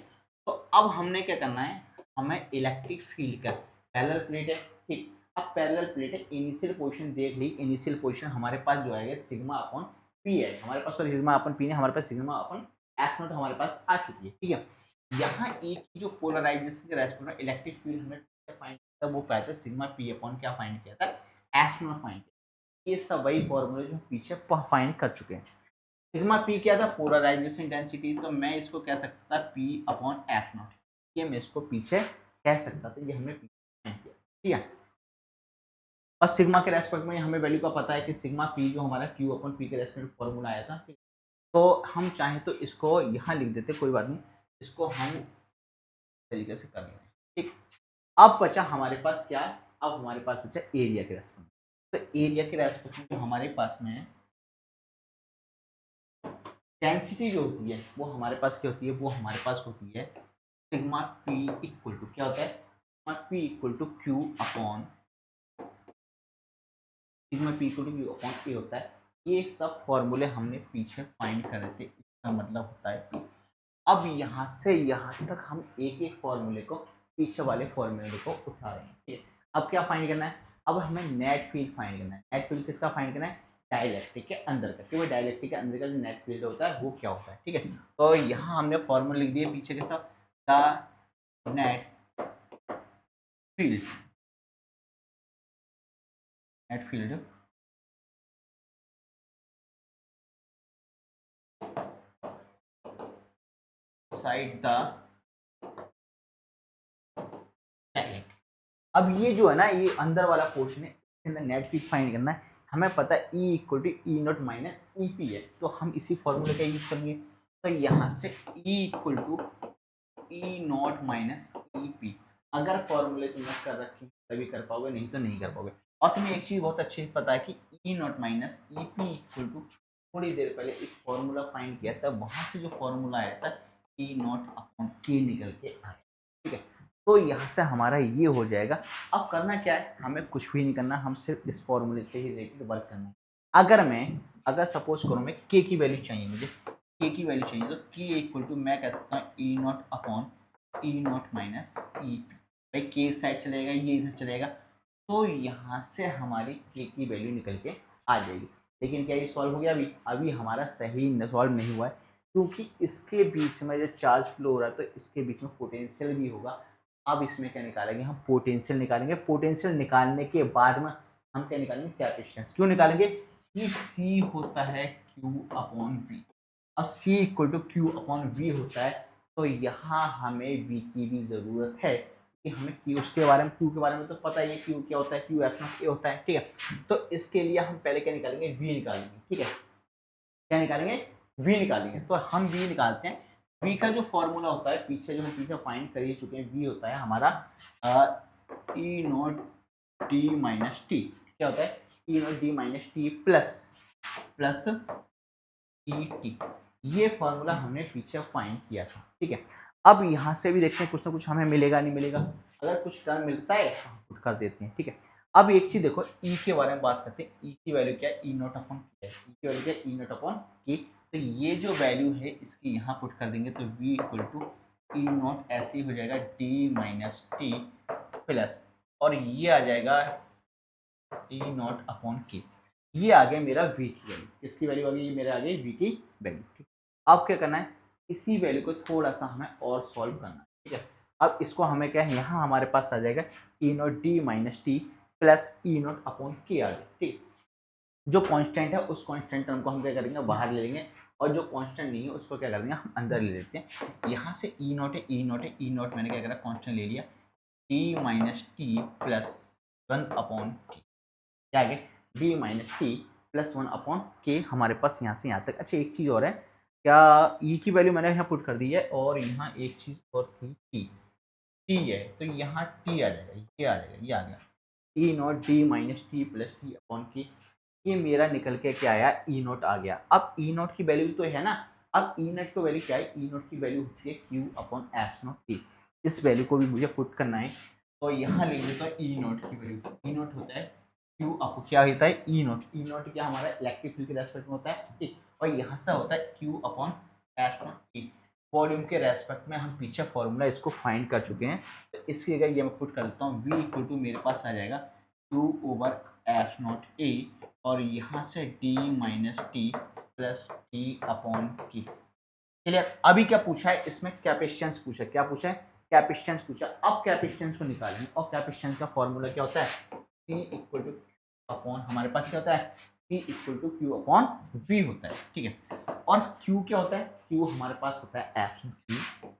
तो अब हमने क्या करना है, हमें इलेक्ट्रिक फील्ड का पैरेलल प्लेट है, ठीक, अब पैरेलल प्लेट है, इनिशियल पोजीशन देख ली, इनिशियल पोजीशन हमारे पास जो आएगा सिग्मा अपॉन पी है, हमारे पास सॉरी सिग्मा अपॉन पी नहीं, हमारे पास सिग्मा अपॉन एफ नॉट हमारे पास आ चुकी है, ठीक है। यहाँ एक की जो पोलराइजेशन के रेस्पेक्ट में इलेक्ट्रिक फील्ड हमने फाइंड किया था, वो पाया था सिग्मा पी अपॉन क्या फाइंड किया था, एफ नॉट फाइंड किया। ये सब वही फॉर्मूले जो पीछे फाइंड कर चुके हैं। सिग्मा पी क्या था, पोलराइजेशन डेंसिटी, तो मैं इसको कह सकता था पी अपॉन एफ नॉट, ये मैं इसको पीछे कह सकता था, ये हमने पीछे फाइंड किया, ठीक है। और सिग्मा के रेस्पेक्ट में हमें वैल्यू का पता है कि सिग्मा पी जो हमारा क्यू अपन पी के रेस्पेक्ट में फॉर्मूला आया था, तो हम चाहें तो इसको यहाँ लिख देते, कोई बात नहीं, इसको हम तरीके से कर लेंगे, ठीक। अब बचा हमारे पास क्या, अब हमारे पास बचा एरिया के रेस्पेक्ट में, तो एरिया के रेस्पेक्ट में जो हमारे पास में डेंसिटी जो होती है वो हमारे पास क्या होती है, वो हमारे पास होती है सिग्मा पी इक्वल टू क्या होता है, sigma P equal to Q upon sigma P equal to Q upon A होता है। ये सब फॉर्मूले हमने पीछे फाइंड करे थे, इसका मतलब होता है पी। अब यहाँ से यहाँ तक हम एक एक फॉर्मूले को, पीछे वाले फॉर्मूले को उठा रहे हैं, ठीक है। अब क्या फाइंड करना है, अब हमें नेट फील्ड फाइंड करना है। नेट फील्ड किसका फाइंड करना है, डाइलेक्ट्रिक के अंदर का, क्योंकि डाइलेक्ट्रिक के अंदर का जो नेट फील्ड होता है वो क्या होता है, ठीक है। तो यहाँ हमने फॉर्मूला लिख दिया पीछे के साथ, the net field, net field side the direct. अब ये जो है ना, ये अंदर वाला पोर्शन है, इसके अंदर नेट फील्ड फाइंड करना है। हमें पता है E equal to E naught minus E P है, तो हम इसी फॉर्मूले का यूज करेंगे। तो यहाँ से E equal to E naught minus E P, अगर फॉर्मूले तुमने कर रखी तभी कर पाओगे, नहीं तो नहीं कर पाओगे। और तुम्हें एक चीज़ बहुत अच्छी पता है कि E naught minus E P equal to, थोड़ी देर पहले एक फॉर्मूला फाइंड किया था, वहाँ से जो फॉर्मूला आया था ई नॉट अपॉन के निकल के आया, ठीक है। तो यहाँ से हमारा ये हो जाएगा। अब करना क्या है, हमें कुछ भी नहीं करना, हम सिर्फ इस फॉर्मूले से ही रिलेटेड वर्क करना है। अगर सपोज करो मैं के की वैल्यू चाहिए, मुझे के की वैल्यू चाहिए, तो के इक्वल टू मैं कह सकता हूँ E naught upon E naught minus E P. भाई के इस साइड चलेगा, ये इधर चलेगा, तो यहाँ से हमारी के की वैल्यू निकल के आ जाएगी। लेकिन क्या ये सॉल्व हो गया, अभी हमारा सही सॉल्व नहीं हुआ है, क्योंकि इसके बीच में जो चार्ज फ्लो हो रहा है, तो इसके बीच में पोटेंशियल भी होगा। अब इसमें क्या निकालेंगे, हम पोटेंशियल निकालेंगे। पोटेंशियल निकालने के बाद में हम क्या निकालेंगे, कैपेसिटेंस। क्यों निकालेंगे, कि सी होता है क्यू अपॉन वी, और C equal to Q upon V होता है, तो यहाँ हमें वी की भी ज़रूरत है, कि हमें क्यू उसके बारे में, क्यू के बारे में तो पता ही है, क्यू क्या होता है, क्यू एफ नॉट ए होता है, ठीक है। तो इसके लिए हम पहले क्या निकालेंगे, वी निकालेंगे, ठीक है। क्या निकालेंगे, वी निकालेंगे। तो हम वी निकालते हैं। वी का जो फॉर्मूला होता है, पीछे जो हम पीछे फाइंड कर ही चुके हैं, वी होता है हमारा E naught T minus T. क्या होता है, E naught D minus T plus E T. ये फॉर्मूला हमने पीछे फाइंड किया था, ठीक है। अब यहाँ से भी देखते हैं कुछ ना कुछ हमें मिलेगा नहीं मिलेगा। अगर कुछ टर्म मिलता है तो हम पुट कर देते हैं, ठीक है। अब एक चीज देखो, ई के बारे में बात करते हैं। ई की वैल्यू क्या है, ई नॉट अपॉन की है, ई की वैल्यू क्या है, ई नॉट अपॉन की। तो ये जो वैल्यू है इसकी यहाँ पुट कर देंगे, तो V equal to E naught ऐसे ही हो जाएगा डी माइनस टी प्लस, और ये आ जाएगा ई नॉट अपॉन के। ये आ गया मेरा वी की वैल्यू। किसकी वैल्यू आ गई, ये मेरे आ गई वी की वैल्यू, ठीक। अब क्या करना है, इसी वैल्यू को थोड़ा सा हमें और सॉल्व करना है, ठीक है। अब इसको हमें क्या है, यहाँ हमारे पास आ जाएगा E naught D minus T plus E naught upon K आ गया, ठीक। जो कांस्टेंट है उस कांस्टेंट टर्म को हम क्या करेंगे, बाहर ले लेंगे, और जो कांस्टेंट नहीं है उसको क्या करेंगे, हम अंदर ले लेते हैं। यहाँ से ई नॉट है, ई नॉट है, ई नॉट मैंने क्या करा, कांस्टेंट ले लिया, T minus T plus 1/k, क्या आ गया, D minus T plus 1/k हमारे पास यहाँ से यहाँ तक। अच्छा एक चीज़ और है, क्या ई की वैल्यू मैंने यहाँ पुट कर दी है, और यहाँ एक चीज़ और थी, टी है, तो यहाँ टी आ जाएगा, ये आ जाएगा, ये आ गया, E naught D minus T plus टी/k, ये मेरा निकल के क्या आया, ई नॉट आ गया। अब ई नॉट की वैल्यू तो है ना, अब ई नॉट की वैल्यू क्या है, ई नॉट की वैल्यू होती है Q/F0t। इस वैल्यू को भी मुझे पुट करना है, तो यहाँ लिख देता हूँ ई नॉट की वैल्यू, ई नॉट होता है Q अप क्या होता है, ई नॉट, ई नॉट क्या हमारा इलेक्ट्रिक फील्ड के रेस्पेक्ट में होता है, ठीक, और यहाँ से होता है Q/F0t। वॉल्यूम के रेस्पेक्ट में हम पीछे फॉर्मूला इसको फाइंड कर चुके हैं, तो इसकी जगह ये मैं पुट कर देता हूँ, V इक्वल टू मेरे पास आ जाएगा Q/F0a, और यहाँ से d minus T plus T/k। चलिए अभी क्या पूछा है इसमें, कैपेसिटेंस पूछा है, क्या पूछा है, कैपेसिटेंस पूछा। अब कैपेसिटेंस को निकालेंगे, और कैपेसिटेंस का फॉर्मूला क्या होता है, C इक्वल टू अपॉन, हमारे पास क्या होता है, C इक्वल टू Q/V होता है, ठीक है। और Q क्या होता है, Q हमारे पास होता है F0t,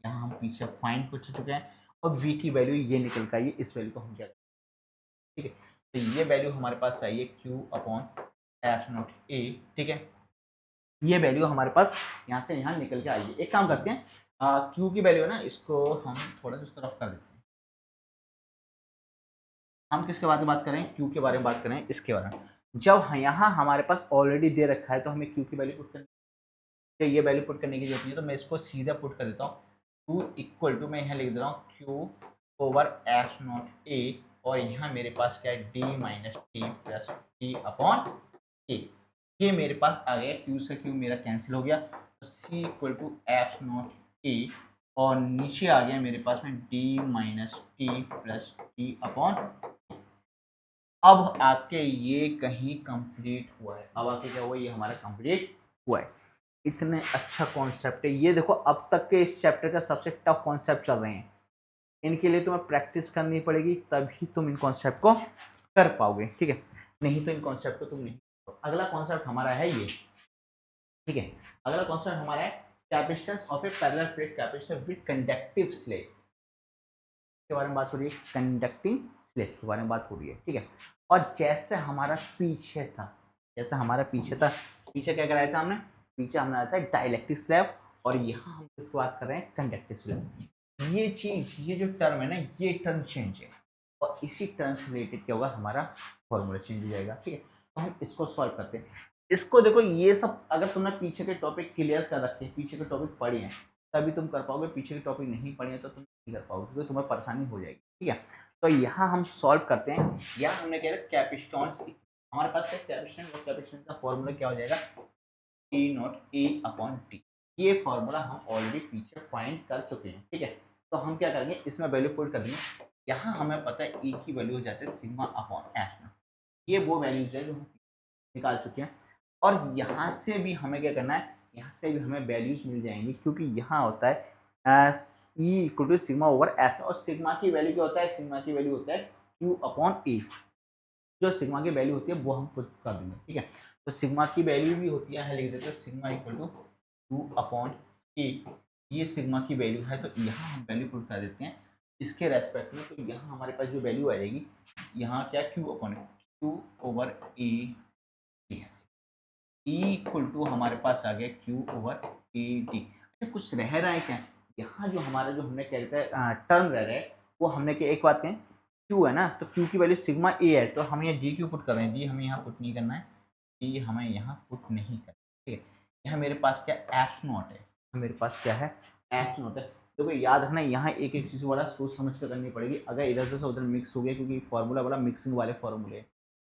यहाँ हम पीछे फाइंड कर चुके हैं, और V की वैल्यू ये निकल कर आई है, इस वैल्यू को हम क्या, ठीक है, तो ये वैल्यू हमारे पास आई है Q/F0a, ठीक है, ये वैल्यू हमारे पास यहाँ से यहाँ निकल के आई है। एक काम करते हैं, क्यू की वैल्यू है ना, इसको हम थोड़ा सा उस तरफ कर देते हैं। हम किसके बारे में बात करें, क्यू के बारे में बात करें, इसके बारे में। जब यहाँ हमारे पास ऑलरेडी दे रखा है, तो हमें क्यू की वैल्यू पुट करनी है, ये वैल्यू पुट करने की जरूरत नहीं है, तो मैं इसको सीधा पुट कर देता हूँ, क्यू इक्वल टू, मैं यहाँ लिख दे रहा हूँ Q/F0a, और यहाँ मेरे पास क्या है, d minus T plus T/k, ये मेरे पास आ गया, Q से Q मेरा कैंसिल हो गया, तो C इक्वल टू F0a, और नीचे आ गया मेरे पास में d minus T plus T/k। अब आके ये कहीं कंप्लीट हुआ है, अब आके क्या हुआ, ये हमारा कंप्लीट हुआ है। इतने अच्छा कॉन्सेप्ट है ये, देखो अब तक के इस चैप्टर का सबसे टफ कॉन्सेप्ट चल रहे हैं, इनके लिए तुम्हें प्रैक्टिस करनी पड़ेगी, तभी तुम इन कॉन्सेप्ट को कर पाओगे, ठीक है, नहीं तो इन कॉन्सेप्ट को तुम नहीं। अगला कॉन्सेप्ट हमारा है ये, ठीक है, अगला कॉन्सेप्ट हमारा है capacitance of A parallel plate capacitor with conductive slate के बारे में बात हो रही है, कंडक्टिंग स्लेट के बारे में बात हो रही है, ठीक है। और जैसे हमारा पीछे था, जैसे हमारा पीछे था, पीछे क्या कराया था हमने, पीछे हमने आया था डाइलेक्ट्रिक स्लैब, और यहाँ हम किसकी बात कर रहे हैं, कंडक्टिव स्लैब। ये चीज, ये जो टर्म है ना, ये टर्म चेंज है, और इसी टर्म से रिलेटेड क्या होगा, हमारा फॉर्मूला चेंज हो जाएगा, ठीक है। तो हम इसको सॉल्व करते हैं। इसको देखो, ये सब अगर तुमने पीछे के टॉपिक क्लियर कर रखे हैं, पीछे के टॉपिक पढ़े हैं, तभी तुम कर पाओगे, पीछे के टॉपिक नहीं पढ़े हैं तो तुम नहीं कर पाओगे, क्योंकि तुम्हें परेशानी हो जाएगी, ठीक है। तो यहाँ हम सॉल्व करते हैं, यहाँ हमने कह रहा कैपेसिटेंस, हमारे पास है कैपेसिटेंस, और कैपेसिटेंस का फॉर्मूला क्या हो जाएगा, E नॉट A/T। ये फॉर्मूला हम ऑलरेडी पीछे फाइंड कर चुके हैं, ठीक है। तो हम क्या करेंगे, इसमें वैल्यू पुट कर देंगे, यहाँ हमें पता है E की वैल्यू हो जाती है σ/F। ये वो वैल्यूज है जो हम निकाल चुके हैं, और यहाँ से भी हमें क्या करना है, यहाँ से भी हमें वैल्यूज मिल जाएंगी, क्योंकि यहाँ होता है E इक्वल टू σ/F, और सिग्मा की वैल्यू क्या होता है, सिग्मा की वैल्यू होता है Q/A। जो सिग्मा की वैल्यू होती है वो हम पुट कर देंगे, ठीक है। तो सिग्मा की वैल्यू भी होती है, लिख देते हैं सिग्मा इक्वल टू Q/A, ये सिग्मा की वैल्यू है, तो यहाँ हम वैल्यू पुट कर देते हैं इसके रेस्पेक्ट में। तो यहाँ हमारे पास जो वैल्यू आ जाएगी, यहाँ क्या Q/A है, E इक्वल टू हमारे पास आ गया Q/AD। अच्छा कुछ रह रहा है क्या, यहाँ जो हमारा जो हमने क्या कहते हैं टर्म रह रहा है, वो हमने क्या, एक बात कहें, Q है ना, तो Q की वैल्यू सिग्मा A है, तो हम यहाँ D क्यों पुट कर रहे हैं, D हमें यहाँ पुट नहीं करना है, D हमें यहाँ पुट नहीं करना, ठीक है। यहाँ मेरे पास क्या F0 है, मेरे पास क्या है F0 है। देखो याद रखना, यहाँ एक एक चीज़ बड़ा सोच समझ कर करनी पड़ेगी, अगर इधर से उधर मिक्स हो गया, क्योंकि फॉर्मूला बड़ा मिक्सिंग वाले फॉर्मूले,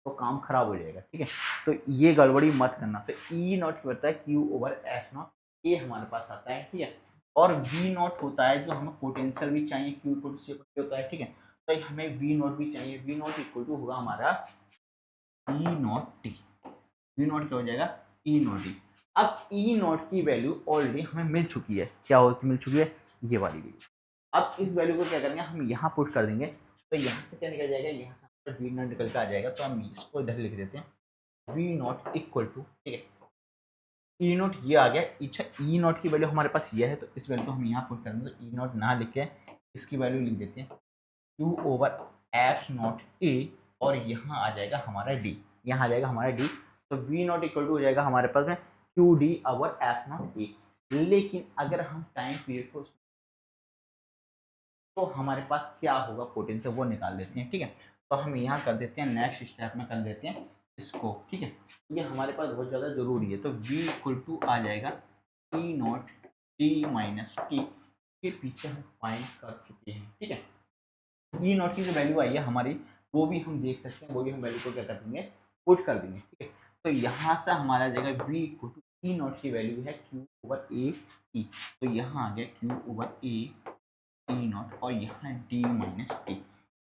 तो काम खराब हो जाएगा, ठीक है। तो ये गड़बड़ी मत करना। तो E नॉट होता है Q/F0, ये हमारे पास आता है, ठीक है। और V नॉट होता है जो हमें पोटेंशियल भी चाहिए, Q इक्वल टू होता है, ठीक है। तो हमें V नॉट भी चाहिए, V नॉट इक्वल टू होगा हमारा E not T. V not क्या हो जाएगा, E नॉट टी। अब E नॉट की वैल्यू ऑलरेडी हमें मिल चुकी है, क्या मिल चुकी है, ये वाली वैल्यू। अब इस वैल्यू को क्या करेंगे, हम यहाँ पुट कर देंगे, तो यहाँ से क्या निकल जाएगा, यहाँ से V नॉट निकल के आ जाएगा, तो हम इसको इधर लिख देते हैं, वी नॉट इक्वल टू, ठीक है, ई नॉट ये आ गया। अच्छा ई नॉट की वैल्यू हमारे पास ये है, तो इस वैल्यू को हम यहाँ पुट करेंगे, तो ई नॉट ना लिख के इसकी वैल्यू लिख देते हैं क्यू ओवर एफ नॉट ए, और यहाँ आ जाएगा हमारा डी, यहाँ आ जाएगा हमारा डी। तो वी नॉट इक्वल टू हो जाएगा हमारे पास में Q D over F naught ए। लेकिन अगर हम टाइम पीरियड को, तो हमारे पास क्या होगा पोटेंशियल वो निकाल देते हैं, ठीक है। तो हम यहाँ कर देते हैं, नेक्स्ट स्टेप में कर देते हैं इसको, ठीक है। ये हमारे पास बहुत ज़्यादा ज़रूरी है। तो v इक्वल टू आ जाएगा T not T minus T, के पीछे हम फाइंड कर चुके हैं, ठीक है। ई नॉट की जो वैल्यू आई है हमारी, वो भी हम देख सकते हैं, वो भी हम वैल्यू को क्या कर देंगे, पुट कर देंगे, ठीक है। तो यहाँ से हमारा आ जाएगा v equal to E naught की वैल्यू है q ओवर ए टी, तो यहाँ आ गया q over A T naught, और यहाँ डी माइनस टी।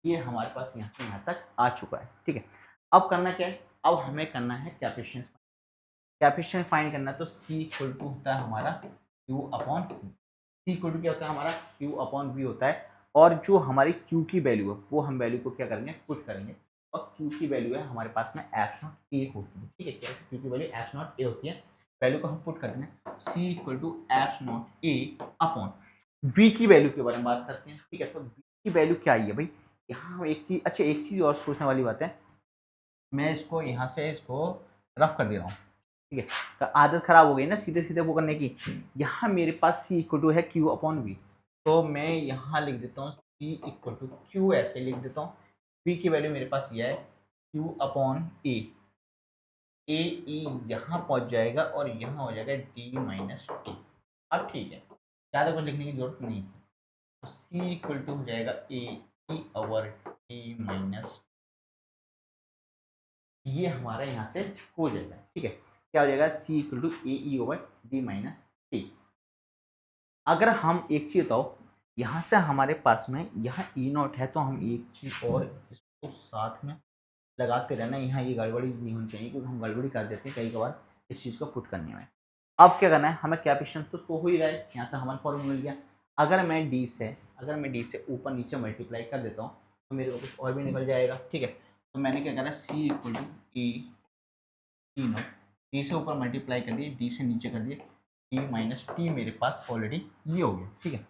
ये हमारे पास यहाँ से यहाँ तक आ चुका है, ठीक है। अब करना क्या है, अब हमें करना है कैपेसिटेंस, कैपेसिटेंस फाइंड करना है। तो C इक्वल टू होता है हमारा Q upon, C equal to क्या होता है हमारा, Q अपॉन V होता है। और जो हमारी Q की वैल्यू है वो हम वैल्यू को क्या करेंगे, पुट करेंगे, और Q की वैल्यू है हमारे पास में एफ नॉट ए होती है, ठीक है। क्या Q की वैल्यू एफ नॉट ए होती है, वैल्यू को हम पुट कर देंगे, C equal to F naught A upon V की वैल्यू के बारे में बात करते हैं, ठीक है। तो V की वैल्यू क्या आई है भाई, यहाँ हम एक चीज़, अच्छा एक चीज़ और सोचने वाली बात है, मैं इसको यहाँ से इसको रफ कर दे रहा हूँ, ठीक है। तो आदत खराब हो गई ना सीधे सीधे वो करने की। यहाँ मेरे पास C इक्वल टू है Q अपॉन वी, तो मैं यहाँ लिख देता हूँ C इक्वल टू Q, ऐसे लिख देता हूँ। V की वैल्यू मेरे पास यह है Q अपॉन ए, ए ई यहाँ पहुँच जाएगा और यहाँ हो जाएगा D माइनस टी। अब ठीक है, ज़्यादा कुछ लिखने की जरूरत नहीं थी। तो C इक्वल टू हो जाएगा A E over T minus, ये हमारा यहाँ से हो जाएगा, ठीक है। क्या हो जाएगा, C equal to A E over D minus T. अगर हम एक चीज बताओ, यहाँ से हमारे पास में यहाँ ई नॉट है, तो हम एक चीज और इसको साथ में लगाते रहना, यहाँ ये गड़बड़ी नहीं होनी चाहिए, क्योंकि हम गड़बड़ी कर देते हैं कई बार इस चीज़ को पुट करने में। अब क्या करना है, हमें कैपेसिटेंस तो शो हो ही रहा है, यहाँ से हमारा फॉर्मूला मिल गया। अगर मैं डी से ऊपर नीचे मल्टीप्लाई कर देता हूँ, तो मेरे को कुछ और भी निकल जाएगा, ठीक है। तो मैंने क्या करा, C equal to E naught, D से ऊपर मल्टीप्लाई कर दिए, डी से नीचे कर दिए, टी माइनस टी मेरे पास ऑलरेडी ये हो गया, ठीक है।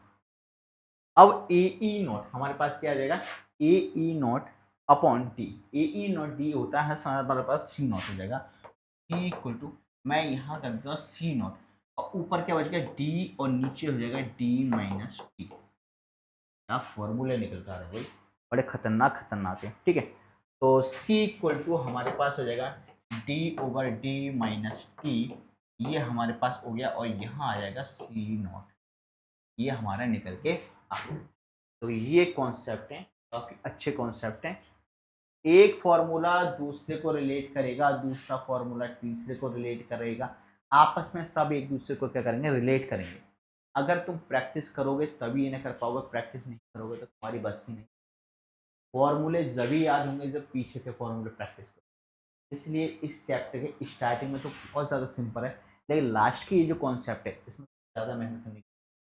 अब ए ई नॉट हमारे पास क्या आ जाएगा, A E naught upon D, A E naught D होता है, हमारे पास सी नॉट हो जाएगा। सी इक्वल टू, मैं यहाँ कर देता हूँ सी नॉट, और ऊपर क्या बच गया डी, और नीचे हो जाएगा डी माइनस टी। क्या फॉर्मूले निकल कर आ रहे हैं भाई, बड़े खतरनाक खतरनाक है, ठीक है। तो C इक्वल टू हमारे पास हो जाएगा D over D minus T, ये हमारे पास हो गया, और यहाँ आ जाएगा C नॉट, ये हमारा निकल के आ गया। तो ये कॉन्सेप्ट है, काफ़ी अच्छे कॉन्सेप्ट हैं। एक फॉर्मूला दूसरे को रिलेट करेगा, दूसरा फॉर्मूला तीसरे को रिलेट करेगा, आपस में सब एक दूसरे को क्या करेंगे, रिलेट करेंगे। अगर तुम प्रैक्टिस करोगे तभी इन्हें कर पाओगे, प्रैक्टिस नहीं करोगे तो तुम्हारी बस की नहीं। फॉर्मूले जभी याद होंगे जब पीछे के फॉर्मूले प्रैक्टिस करो। इसलिए इस चैप्टर के स्टार्टिंग में तो बहुत ज़्यादा सिंपल है, लेकिन लास्ट की ये जो कॉन्सेप्ट है इसमें ज़्यादा मेहनत करनी,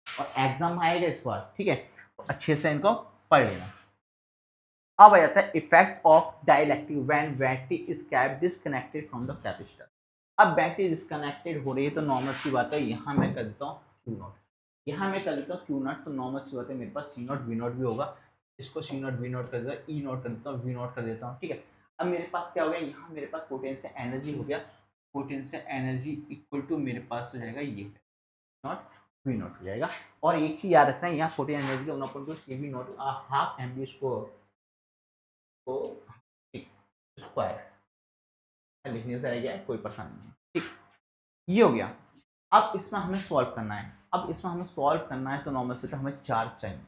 और एग्जाम आएगा इस बार, ठीक है। तो अच्छे से इनको पढ़ लेना। अब आ जाता है effect of dielectric when battery is kept disconnected from the capacitor. अब बैटरी डिस्कनेक्टेड हो रही है, तो नॉर्मल सी बात है, यहाँ मैं कर देता हूँ क्यू नॉट, यहाँ मैं कर देता हूँ क्यू नॉट, तो नॉर्मल सी बात है मेरे पास सी नॉट वी नॉट भी होगा, इसको सी नॉट वी नॉट कर देता हूँ, ई नॉट कर देता हूँ, वी नॉट कर देता हूँ, ठीक है। अब मेरे पास क्या हो गया, यहाँ मेरे पास पोटेंशियल एनर्जी हो गया, पोटेंशियल एनर्जी इक्वल टू मेरे पास हो जाएगा ये नॉट वी नॉट हो जाएगा। और एक चीज याद रखना है, यहाँ पोटेंशियल एनर्जी का 1/2 C V naught half M B square को स्क्वायर लिखने से रह गया, कोई परेशानी नहीं, ठीक, ये हो गया। अब इसमें हमें सॉल्व करना है, अब इसमें हमें सॉल्व करना है, तो नॉर्मल से तो हमें चार्ज चाहिए,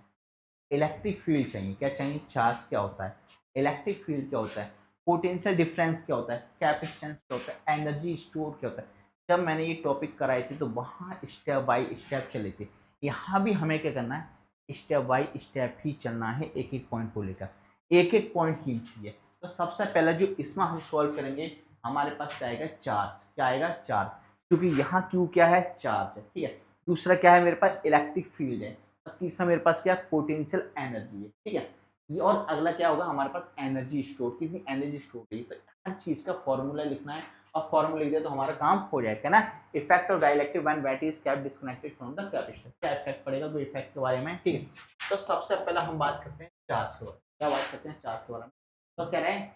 इलेक्ट्रिक फील्ड चाहिए। क्या चाहिए, चार्ज क्या होता है, इलेक्ट्रिक फील्ड क्या होता है, पोटेंशियल डिफरेंस क्या होता है, कैपेसिटेंस क्या होता है, एनर्जी स्टोर क्या होता है। जब मैंने ये टॉपिक कराए थे तो वहाँ स्टेप बाय स्टेप चले थे, यहाँ भी हमें क्या करना है, स्टेप बाय स्टेप ही चलना है, एक एक पॉइंट को लेकर, एक एक पॉइंट की है। तो सबसे पहला जो इसमें हम सॉल्व करेंगे, हमारे पास क्या आएगा, चार्ज, क्या आएगा, चार्ज, क्योंकि यहाँ क्यू क्या है, चार्ज है, ठीक है। दूसरा क्या है मेरे पास, इलेक्ट्रिक फील्ड है, और तीसरा मेरे पास क्या है, पोटेंशियल एनर्जी है, ठीक है। ये और अगला क्या होगा, हमारे पास एनर्जी स्टोर, कितनी एनर्जी स्टोर है, तो हर चीज का फॉर्मूला लिखना है और फॉर्मूला लिख दिया तो हमारा काम हो जाएगा ना। Effect of dielectric when battery is kept disconnected from the capacitor, क्या इफेक्ट पड़ेगा तो इफेक्ट के बारे में, ठीक है। तो सबसे पहले हम बात करते हैं चार्ज के बारे में, क्या बात करते हैं चार्ज के बारे में। तो कह रहे हैं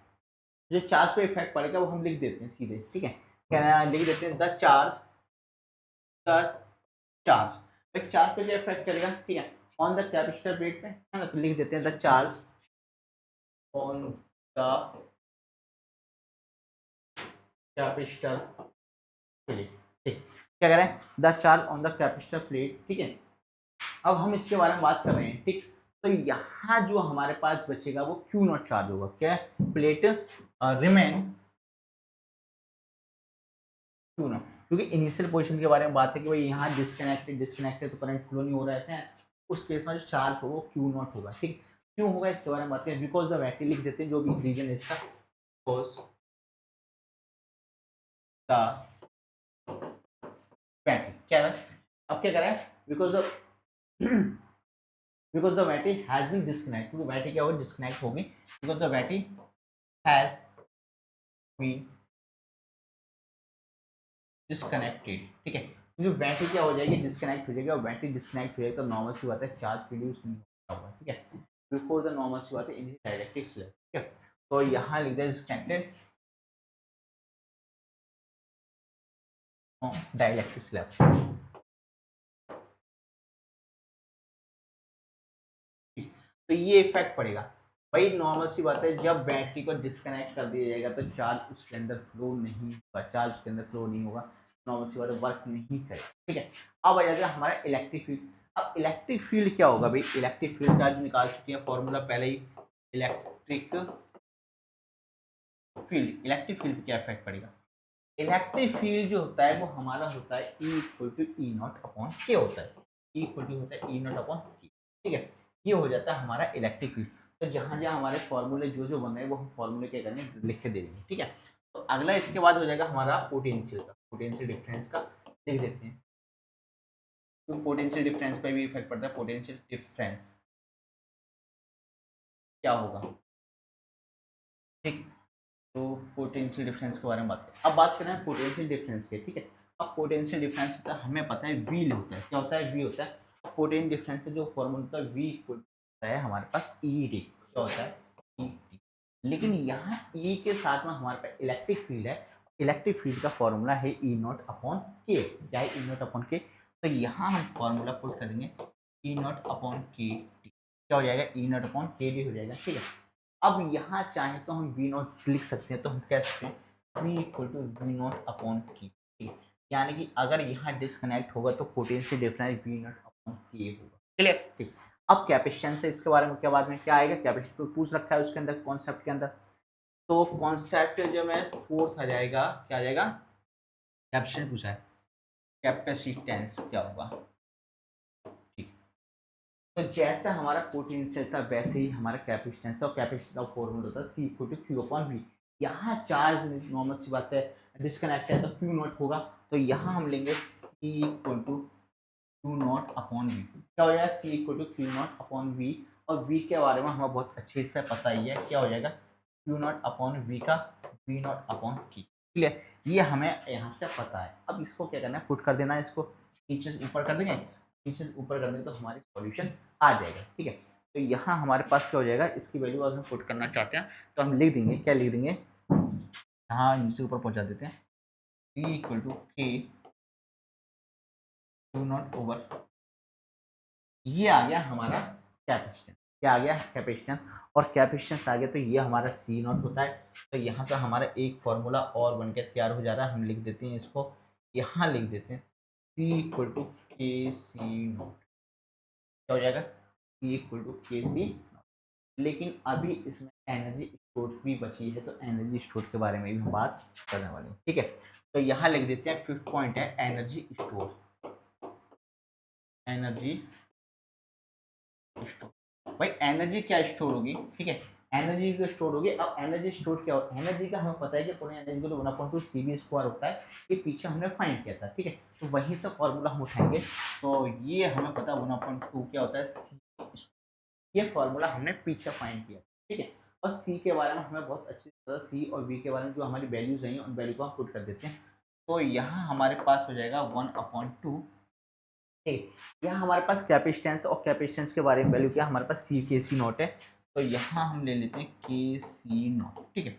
जो चार्ज पे इफेक्ट पड़ेगा वो हम लिख देते हैं सीधे, ठीक है। कह रहे हैं लिख देते हैं द चार्ज एक चार्ज पे क्या इफेक्ट करेगा, ठीक है, ऑन द कैपेसिटर प्लेट पे, है ना। तो लिख देते हैं the charge on the capacitor plate, ठीक। क्या कह रहे हैं the charge on the capacitor plate, ठीक है। अब हम इसके बारे में बात कर रहे हैं, ठीक। तो यहाँ जो हमारे पास बचेगा वो क्यू नॉट चार्ज होगा, क्या प्लेट रिमेन क्यू नॉट, क्योंकि इनिशियल पोजीशन के बारे में बात है कि भाई यहाँ डिस्कनेक्टेड तो करंट फ्लो नहीं हो रहा है, उस केस में जो चार्ज होगा वो क्यू नॉट होगा, ठीक। क्यों होगा इसके बारे में बात करें, बिकॉज द बैटरी लिख देते हैं जो भी रीजन है इसका, बिकॉज द बैटरी, क्या है अब क्या करें, because the because the battery has been disconnect, क्योंकि बैटरी क्या होगी डिस्कनेक्ट होगी, because the battery has been disconnected, ठीक है। क्योंकि बैटरी क्या हो जाएगी डिस्कनेक्ट हो जाएगी, और बैटरी डिस्कनेक्ट हो जाएगी तो नॉर्मल सी बात है चार्ज प्रोड्यूस नहीं होगा, ठीक है। बिफोर द नॉर्मल सी बात है इन डायरेक्ट्रिक स्लैब, ठीक है। तो यहाँ लिख दिया डिस्कनेक्टेड डायलेक्ट्रिक स्लैब, तो ये इफेक्ट पड़ेगा। भाई नॉर्मल सी बात है जब बैटरी को डिस्कनेक्ट कर दिया जाएगा तो चार्ज उसके अंदर फ्लो नहीं होगा, चार्ज उसके अंदर फ्लो नहीं होगा, नॉर्मल सी बात है वर्क नहीं करेगा, ठीक है। अब आ जाता है हमारा इलेक्ट्रिक फील्ड। अब इलेक्ट्रिक फील्ड क्या होगा भाई, इलेक्ट्रिक फील्ड का निकाल चुके हैं फॉर्मूला पहले ही। इलेक्ट्रिक फील्ड पे क्या इफेक्ट पड़ेगा, इलेक्ट्रिक फील्ड जो होता है वो हमारा होता है E equal to E naught upon K होता है, E इक्वल टू होता है ई नॉट अपॉन के, ठीक है। ये हो जाता है हमारा इलेक्ट्रिक फील्ड। तो जहां जहां हमारे फॉर्मूले जो बन रहे हैं वो हम फॉर्मूले क्या करेंगे लिख के दे देंगे, ठीक है। तो अगला इसके बाद हो जाएगा हमारा पोटेंशियल डिफरेंस का लिख देते हैं। तो पोटेंशियल डिफरेंस पे भी इफेक्ट पड़ता है, पोटेंशियल डिफरेंस क्या होगा, ठीक। तो पोटेंशियल डिफरेंस के बारे में बात करें, अब बात करें पोटेंशियल डिफरेंस के, ठीक है। अब पोटेंशियल डिफरेंस होता है हमें पता है वी होता है, क्या होता है वी होता है। अब पोटेंशियल डिफरेंस का जो फॉर्मूला होता है वी इक्वल होता है हमारे पास ई डी, क्या होता है ई डी। लेकिन यहाँ ई के साथ में हमारे पास इलेक्ट्रिक फील्ड है, इलेक्ट्रिक फील्ड का फॉर्मूला है ई नॉट अपॉन के, क्या है ई नॉट अपॉन के। तो यहाँ हम फॉर्मूला पुट करेंगे ई नॉट अपॉन के टी, क्या हो जाएगा ई नॉट अपॉन के डी हो जाएगा, ठीक है। अब यहाँ चाहे तो हम वी नॉट लिख सकते हैं, तो हम कह सकते हैं V equal to V naught upon K, ठीक है। यानी कि अगर यहाँ डिस्कनेक्ट होगा तो potential difference V naught upon K होगा, क्लियर, ठीक। अब कैपेसिटेंस है, इसके बारे में क्या बाद में क्या आएगा, कैपेसिटेंस पूछ रखा है उसके अंदर कॉन्सेप्ट के अंदर। तो कॉन्सेप्ट जो मैं फोर्थ आ जाएगा, क्या आ जाएगा कैपेसिटेंस पूछा है, कैपेसिटेंस क्या होगा, ठीक। तो जैसा हमारा पोटेंशियल था वैसे ही हमारा कैपेसिटेंस, और कैपेसिटेंस का फॉर्मूला होता है C equal to Q upon V. यहाँ चार्ज नॉर्मल सी बात है डिस्कनेक्ट है तो क्यू नॉट होगा, तो यहाँ हम लेंगे C equal to Q naught upon V, क्या हो जाएगा C equal to Q naught upon V. और वी के बारे में हमें बहुत अच्छे से पता ही है, क्या हो जाएगा क्यू नॉट अपॉन वी का वी नॉट अपॉन की, क्लियर। ये हमें यहाँ से पता है। अब इसको क्या करना है पुट कर देना है, इसको नीचे से ऊपर कर देंगे, नीचे से ऊपर कर देंगे तो हमारी सॉल्यूशन आ जाएगा, ठीक है। तो यहाँ हमारे पास क्या हो जाएगा, इसकी वैल्यू अगर हम पुट करना चाहते हैं तो हम लिख देंगे, क्या लिख देंगे, यहाँ नीचे ऊपर पहुँचा देते हैं सी इक्वल टू के क्यू नॉट ओवर, ये आ गया हमारा कैपेसिटेंस, क्या आ गया कैपेसिटेंस। और कैपेसिटेंस आ गया तो ये हमारा सी नॉट होता है। तो यहाँ से हमारा एक फॉर्मूला और बन के तैयार हो जा रहा है, हम लिख देते हैं इसको, यहाँ लिख देते हैं सी equal to K C not, क्या हो जाएगा सी इक्वल टू के सी। लेकिन अभी इसमें एनर्जी स्टोर भी बची है, तो एनर्जी स्टोर के बारे में भी हम बात करने वाले हैं, ठीक है। तो यहाँ लिख देते हैं फिफ्थ पॉइंट है एनर्जी स्टोर, एनर्जी स्टोर। भाई एनर्जी क्या स्टोर होगी, ठीक है, एनर्जी जो स्टोर होगी। अब एनर्जी स्टोर क्या होता है, एनर्जी का हमें पता है कि पूरी एनर्जी को तो 1/2 CV स्क्वायर होता है, ये पीछे हमने फाइंड किया था, ठीक है। तो वहीं से फॉर्मूला हम उठाएंगे, तो ये हमें पता है 1/2 क्या होता है, ये फॉर्मूला हमने पीछे फाइंड किया, ठीक है। और सी के बारे में हमें बहुत अच्छी सी और वी के बारे में जो हमारी वैल्यूज हैं उन वैल्यू को हम पुट कर देते हैं। तो यहाँ हमारे पास हो जाएगा 1/2। ठीक, यहाँ हमारे पास कैपेसिटेंस और कैपेसिटेंस के बारे में वैल्यू क्या हमारे पास सी के सी नॉट है, तो यहाँ हम ले लेते हैं के सी नॉट। ठीक है,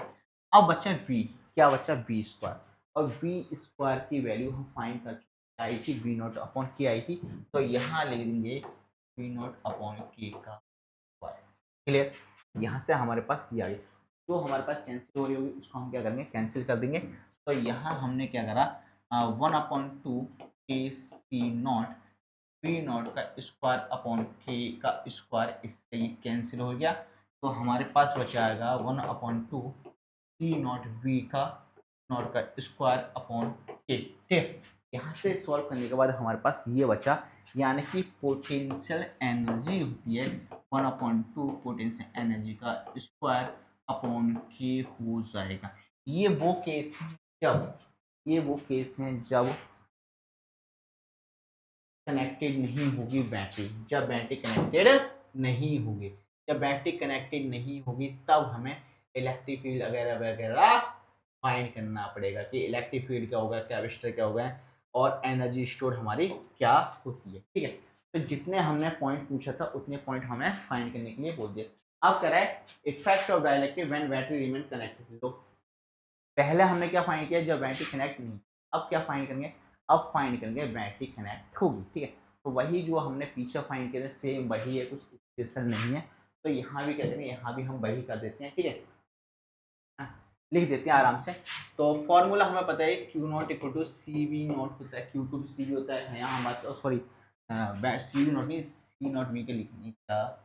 अब बचा वी, क्या बचा वी स्क्वायर, और वी स्क्वायर की वैल्यू हम फाइंड कर चुके, आई थी वी नॉट अपॉन के आई थी, तो यहाँ ले लेंगे वी नॉट अपॉन के का स्क्वायर। क्लियर, यहाँ से हमारे पास ये आ गया, जो हमारे पास कैंसिल हो रही होगी उसको हम क्या करेंगे, कैंसिल कर देंगे। तो यहाँ हमने क्या करा, 1/2 के सी नॉट वी नॉट का स्क्वायर अपॉन के का स्क्वायर, इससे ये कैंसिल हो गया, तो हमारे पास बचाएगा 1/2 सी नॉट वी का नॉट का स्क्वायर अपॉन के। ठीक, यहाँ से सॉल्व करने के बाद हमारे पास ये बचा, यानी कि पोटेंशियल एनर्जी होती है 1/2 पोटेंशियल एनर्जी का स्क्वायर अपॉन के हो जाएगा। ये वो केस है जब कनेक्टेड नहीं होगी बैटरी, जब बैटरी कनेक्टेड नहीं होगी, जब बैटरी कनेक्टेड नहीं होगी तब हमें इलेक्ट्रिक फील्ड वगैरह वगैरह फाइंड करना पड़ेगा कि इलेक्ट्रिक फील्ड क्या होगा, कैपेसिटर क्या होगा, और एनर्जी स्टोर हमारी क्या होती है। ठीक है, तो जितने हमने पॉइंट पूछा था उतने पॉइंट हमें फाइंड करने के लिए बोल दिया। अब करा है effect of dielectric when battery remain connected. तो पहले हमने क्या फाइंड किया, जब बैटरी कनेक्ट नहीं, अब क्या फाइंड करेंगे, अब फाइंड करेंगे बैटरी कनेक्ट होगी। ठीक है, तो वही जो हमने पीछे फाइंड किया सेम वही है, कुछ स्पेशल नहीं है, तो यहाँ भी क्या करेंगे, यहाँ भी हम वही कर देते हैं। ठीक है, लिख देते हैं आराम से। तो फॉर्मूला हमें पता है Q naught equal to C V naught होता है, क्यू टू सी वी होता है, यहाँ हमारे सॉरी सी वी नॉट नहीं, सी नॉट वी के लिखने का,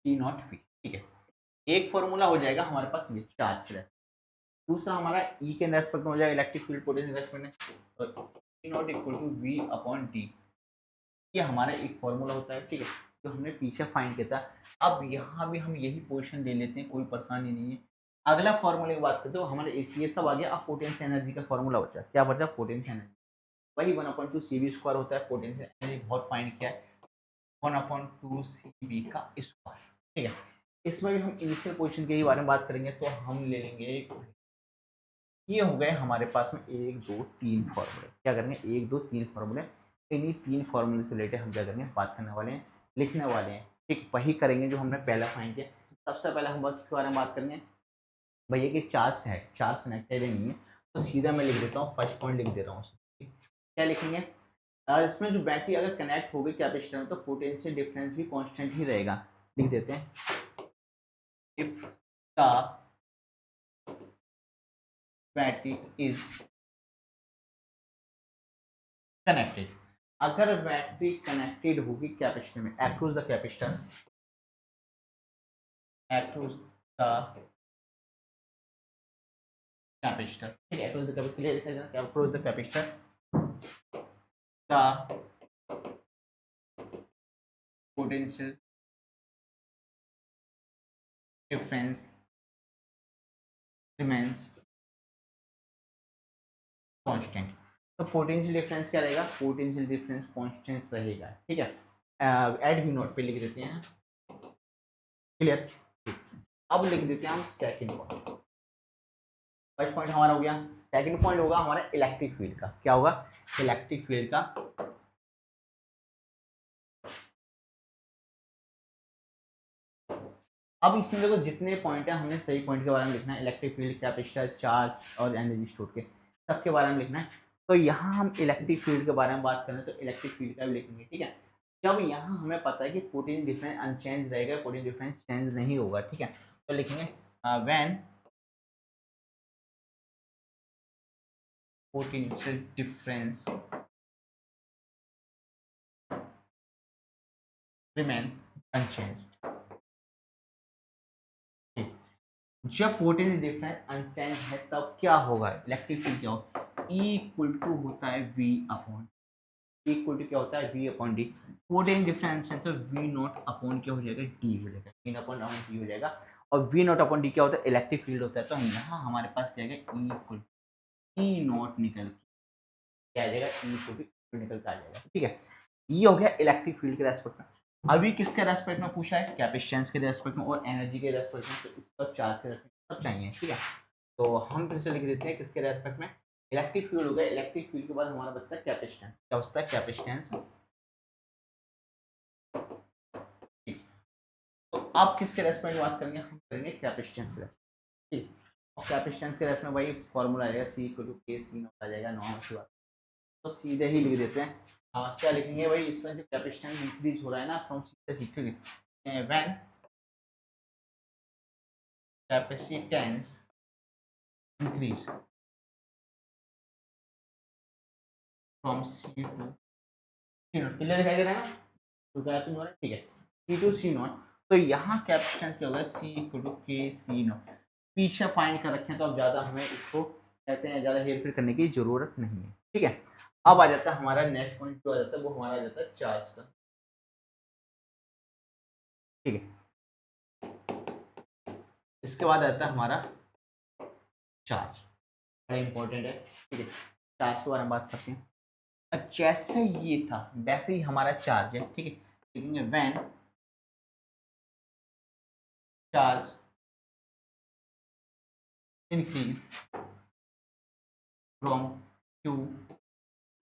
सी नॉट वी। ठीक है, एक फॉर्मूला हो जाएगा हमारे पास चार्ज के, दूसरा हमारा ई के रेस्पेक्ट में हो जाएगा इलेक्ट्रिक फील्ड पोटेंशियल रेस्पेक्ट में, तो E naught equal to V upon D, ये हमारा एक फॉर्मूला होता है। ठीक है, जो हमने पीछे फाइंड किया था। अब यहाँ भी हम यही पोजीशन ले लेते हैं, कोई परेशानी नहीं है। अगला फॉर्मूले की बात करते हो, हमारे ये सब आ गया। अब पोटेंशियल एनर्जी का फॉर्मूला बचा, क्या बचा, पोटेंशियल एनर्जी वही 1/2 सी वी स्क्वायर होता है। पोटेंशियल एनर्जी बहुत फाइंड किया है 1/2 सी वी का स्क्वायर। ठीक है, इसमें भी हम इनिशियल पोजीशन के बारे में बात करेंगे, तो हम ले लेंगे, ये हो गए हमारे पास में 1 2 3 फॉर्मूले। क्या करेंगे, 1 2 3 फॉर्मूले, इन्हीं 3 फॉर्मूले से रिलेटेड हम क्या करेंगे, बात करने वाले हैं, लिखने वाले हैं। ठीक, वही करेंगे जो हमने पहला फाइंड किया। सबसे पहले हम इसके बारे में बात करेंगे, भैया कि चार्ज है, चार्ज कनेक्टेड नहीं है, तो सीधा मैं लिख देता हूँ, फर्स्ट पॉइंट लिख दे रहा हूँ। क्या लिखेंगे, इसमें जो बैटरी अगर कनेक्ट हो गई कैपेसिटर में, तो पोटेंशियल डिफरेंस भी कांस्टेंट ही रहेगा। लिख देते हैं, if the battery is connected, अगर बैटरी कनेक्टेड होगी कैपेसिटर में, across the capacitor, across the capacitor, ठीक है, across the capacitor, across the capacitor the potential difference remains constant. तो पोटेंशियल डिफरेंस क्या रहेगा, पोटेंशियल डिफरेंस कांस्टेंट रहेगा। ठीक है, ऐड भी नोट पे लिख देते हैं, क्लियर। अब लिख देते हैं हम सेकंड पॉइंट। फर्स्ट पॉइंट हमारा हो गया, सेकंड पॉइंट होगा हमारा इलेक्ट्रिक फील्ड का। क्या होगा, इलेक्ट्रिक फील्ड का। अब इसमें देखो जितने पॉइंट है हमने सही पॉइंट के बारे में लिखना है, इलेक्ट्रिक फील्ड, कैपेसिटर, चार्ज और एनर्जी स्टोर के सबके बारे में लिखना है। तो यहाँ हम इलेक्ट्रिक फील्ड के बारे में बात करें तो इलेक्ट्रिक फील्ड का भी लिखेंगे। ठीक है, जब यहाँ हमें पता है कि पोटेंशियल डिफरेंस अनचेंज रहेगा, पोटेंशियल डिफरेंस चेंज नहीं होगा। ठीक है, तो लिखेंगे when potential difference remain unchange. जब पोटेंशियल डिफरेंस अनचेंज है तब क्या होगा, इलेक्ट्रिक फील्ड क्या होगा, E इक्वल टू होता है V upon, E equal to क्या होता है, V upon D. Potential difference है तो V नॉट अपॉन क्या हो जाएगा, D हो जाएगा, V अपॉन D हो जाएगा। और V नॉट अपॉन D क्या होता है, इलेक्ट्रिक फील्ड होता है। तो यहाँ हमारे पास क्या आएगा, E इक्वल E नॉट निकल क्या आ जाएगा, E इक्वल टू निकल के आ जाएगा। ठीक है, ये हो गया इलेक्ट्रिक फील्ड के रेस्पेक्ट में। अभी किसके रेस्पेक्ट में पूछा है, कैपेसिटेंस के रेस्पेक्ट में और एनर्जी के रेस्पेक्ट में, तो इसका चार्ज के रेस्पेक्ट में सब चाहिए, ठीक है। तो हम फिर से लिख देते हैं किसके रेस्पेक्ट में, इलेक्ट्रिक फील्ड हो गया, इलेक्ट्रिक फील्ड के बाद हमारा बचता है कैपेसिटेंस, क्या बचता है कैपेसिटेंस। तो अब किसके रेस्पेक्ट में बात करेंगे, हम करेंगे कैपेसिटेंस के रेस्पेक्ट, ठीक। और कैपेसिटेंस के रेस्पेक्ट में वही फॉर्मूला आएगा, सी equal to K C not आ जाएगा, नॉर्मल सी बात। तो सीधे ही लिख देते हैं। क्या लिखेंगे भाई, इसमें जो कैपेसिटेंस इंक्रीज हो रहा है ना फ्रॉम सी से C, when capacitance increase from C to C naught, clear दिखाई दे रहा है ना, तो क्या तुम ठीक है, सी टू सी नॉट। तो यहाँ कैपेसिटेंस क्या होगा, सी equal to K C not. पीछे फाइंड कर रखे हैं तो अब ज़्यादा हमें इसको कहते हैं ज़्यादा हेर फेर करने की जरूरत नहीं है, ठीक है। अब आ जाता है हमारा नेक्स्ट पॉइंट, जो आ जाता है वो हमारा आ जाता है चार्ज का, ठीक है। इसके बाद आता है हमारा चार्ज, बड़ा इंपॉर्टेंट है, ठीक है। चार्ज के बारे में बात करते हैं। जैसे ये था वैसे ही हमारा चार्ज है, ठीक है। लिखेंगे when charge increase from Q